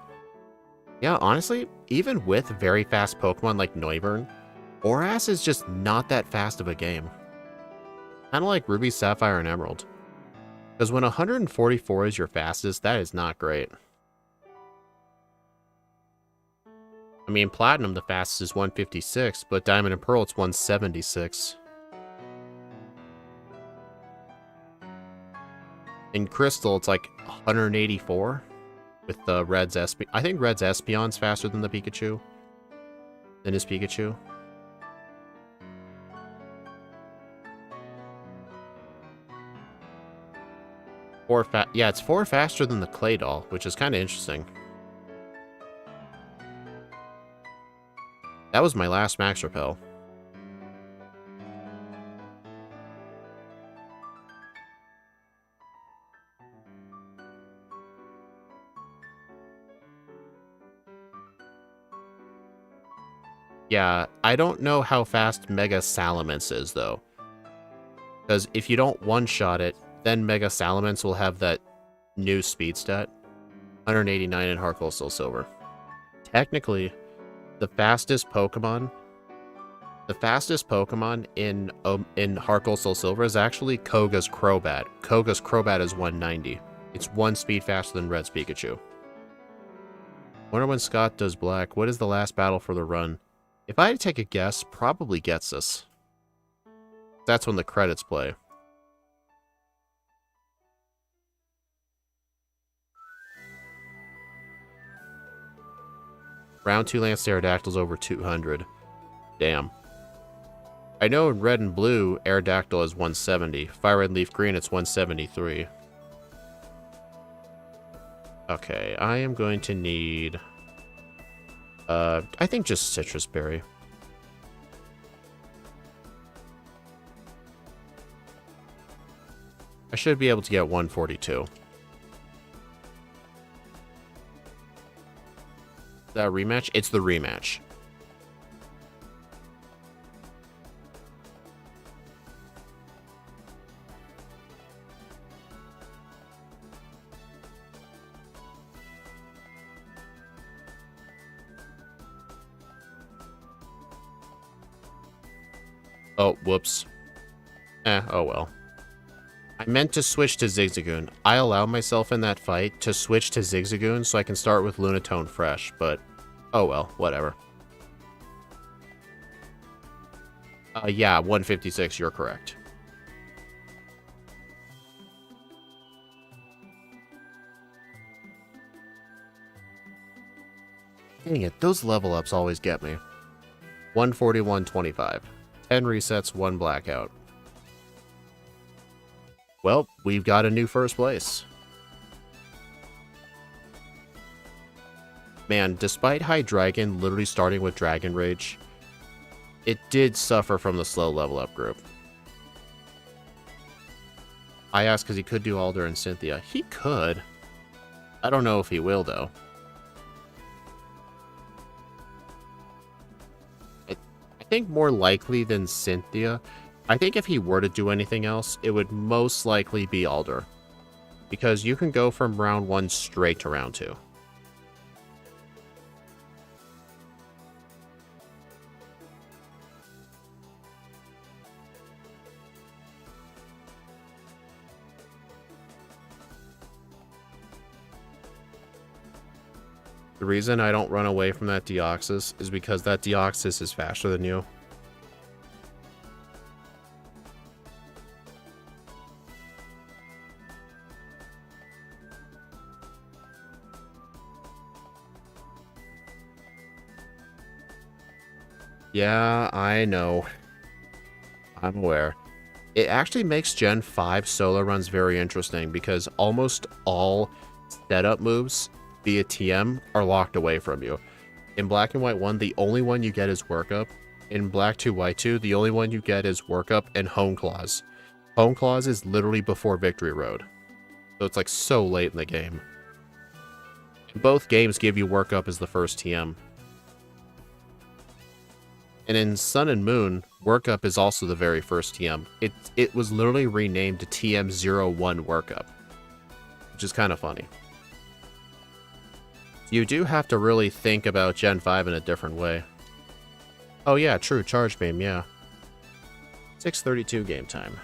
Yeah, honestly, even with very fast Pokemon like Noivern, Oras is just not that fast of a game. Kind of like Ruby, Sapphire, and Emerald. Because when 144 is your fastest, that is not great. I mean, Platinum, the fastest is 156, but Diamond and Pearl, it's 176. In Crystal, it's like 184 with the Red's Espeon. I think Red's Espeon's faster than the Pikachu. Than his Pikachu. Yeah, it's 4 faster than the Claydol, which is kind of interesting. That was my last Max Repel. Yeah, I don't know how fast Mega Salamence is, though. Because if you don't one-shot it, then Mega Salamence will have that new speed stat. 189 in Heart Gold Soul Silver. Technically, the fastest Pokemon in Heart Gold Soul Silver is actually Koga's Crobat. Koga's Crobat is 190. It's 1 speed faster than Red's Pikachu. Wonder when Scott does Black. What is the last battle for the run? If I had to take a guess, probably gets us. That's when the credits play. Round 2 Lance Aerodactyl's over 200. Damn. I know in Red and Blue, Aerodactyl is 170. Fire Red Leaf Green, it's 173. Okay, I am going to need... I think just Citrus Berry. I should be able to get 142. That rematch? It's the rematch. Oh, whoops. Oh well. I meant to switch to Zigzagoon. I allowed myself in that fight to switch to Zigzagoon so I can start with Lunatone fresh, but oh well, whatever. Yeah, 156, you're correct. Dang it, those level ups always get me. 141.25. 10 resets, 1 blackout. Well, we've got a new first place. Man, despite Hydreigon literally starting with Dragon Rage, it did suffer from the slow level up group. I asked because he could do Alder and Cynthia. He could. I don't know if he will, though. I think more likely than Cynthia. I think if he were to do anything else, it would most likely be Alder. Because you can go from round 1 straight to round 2. The reason I don't run away from that Deoxys is because that Deoxys is faster than you. Yeah, I know. I'm aware. It actually makes Gen 5 solo runs very interesting because almost all setup moves via TM are locked away from you. In Black and White 1, the only one you get is Workup. In Black 2, White 2, the only one you get is Workup and Home Claws. Home Claws is literally before Victory Road. So it's like so late in the game. Both games give you Workup as the first TM. And in Sun and Moon, Workup is also the very first TM. It was literally renamed to TM01 Workup, which is kind of funny. You do have to really think about Gen 5 in a different way. Oh yeah, true, Charge Beam, yeah. 6:32 game time.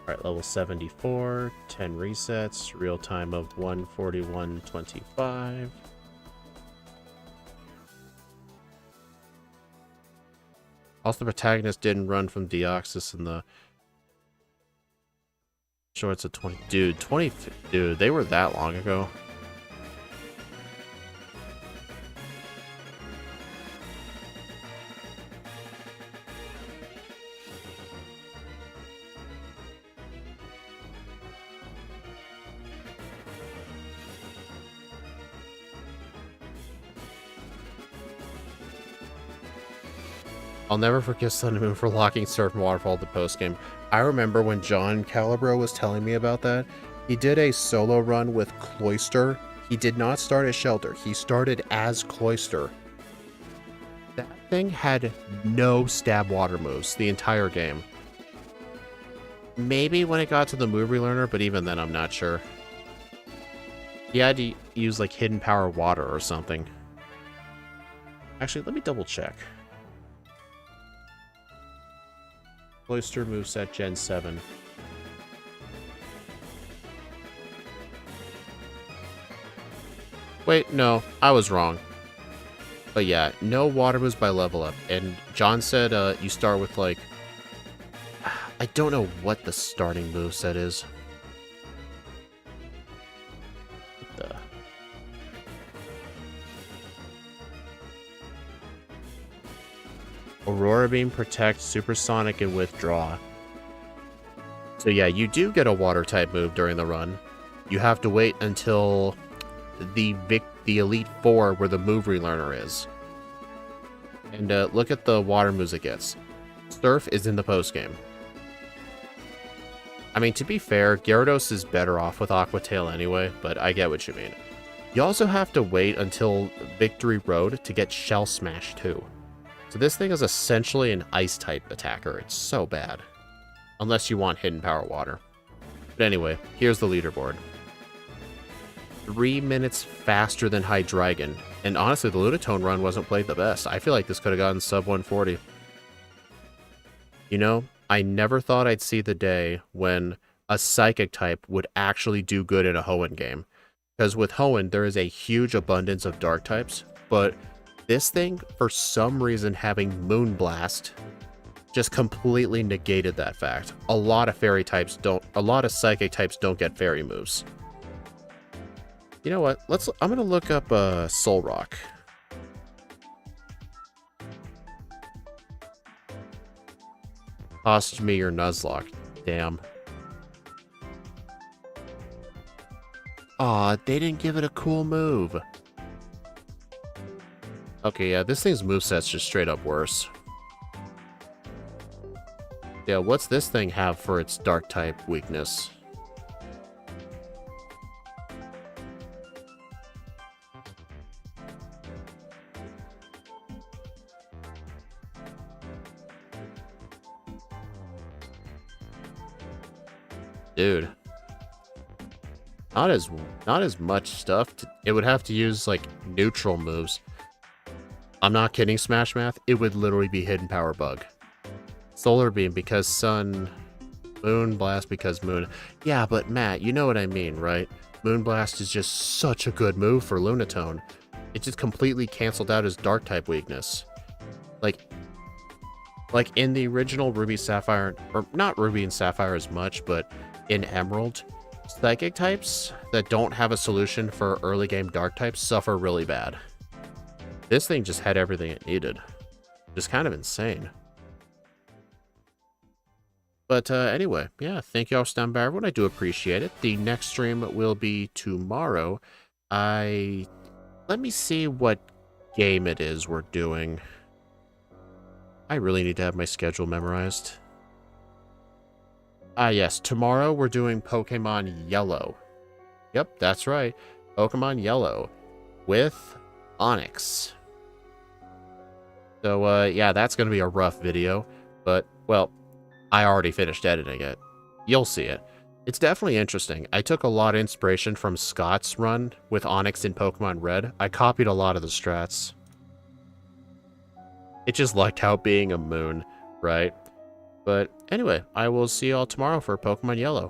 Alright, level 74, 10 resets, real time of 1:41:25. Also, the protagonist didn't run from Deoxys in the shorts of 20. Dude, dude, they were that long ago. I'll never forgive Sun and Moon for locking Surf and Waterfall at the post-game. I remember when John Calibro was telling me about that. He did a solo run with Cloyster. He did not start as Shelter. He started as Cloyster. That thing had no stab water moves the entire game. Maybe when it got to the move relearner, but even then I'm not sure. He had to use like Hidden Power Water or something. Actually, let me double check. Cloyster moveset Gen 7. Wait, no, I was wrong. But yeah, no water moves by level up. And John said you start with like... I don't know what the starting moveset is. What the... Aurora Beam, Protect, Supersonic, and Withdraw. So yeah, you do get a water type move during the run. You have to wait until the Elite Four where the move relearner is. And look at the water moves it gets. Surf is in the post game. I mean, to be fair, Gyarados is better off with Aqua Tail anyway, but I get what you mean. You also have to wait until Victory Road to get Shell Smash too. So this thing is essentially an Ice-type attacker. It's so bad. Unless you want Hidden Power Water. But anyway, here's the leaderboard. 3 minutes faster than Hydreigon. And honestly, the Lunatone run wasn't played the best. I feel like this could have gotten sub 140. You know, I never thought I'd see the day when a Psychic type would actually do good in a Hoenn game. Because with Hoenn, there is a huge abundance of Dark types, but this thing, for some reason, having Moonblast just completely negated that fact. A lot of Psychic types don't get Fairy moves. You know what? I'm gonna look up Solrock. Cost me your Nuzlocke. Damn. Aw, they didn't give it a cool move. Okay, yeah, this thing's moveset's just straight up worse. Yeah, what's this thing have for its dark type weakness? Dude. Not as much stuff. It would have to use like neutral moves. I'm not kidding, Smash Math. It would literally be Hidden Power Bug. Solar Beam because Sun. Moonblast because Moon. Yeah, but Matt, you know what I mean, right? Moonblast is just such a good move for Lunatone. It just completely canceled out his dark type weakness. Like in the original Ruby Sapphire, or not Ruby and Sapphire as much, but in Emerald, Psychic types that don't have a solution for early game dark types suffer really bad. This thing just had everything it needed. Just kind of insane. But anyway, yeah, thank you all for stopping by, everyone. I do appreciate it. The next stream will be tomorrow. Let me see what game it is we're doing. I really need to have my schedule memorized. Yes, tomorrow we're doing Pokemon Yellow. Yep, that's right. Pokemon Yellow with Onyx. So, yeah, that's going to be a rough video. But, well, I already finished editing it. You'll see it. It's definitely interesting. I took a lot of inspiration from Scott's run with Onyx in Pokemon Red. I copied a lot of the strats. It just lucked out being a moon, right? But anyway, I will see you all tomorrow for Pokemon Yellow.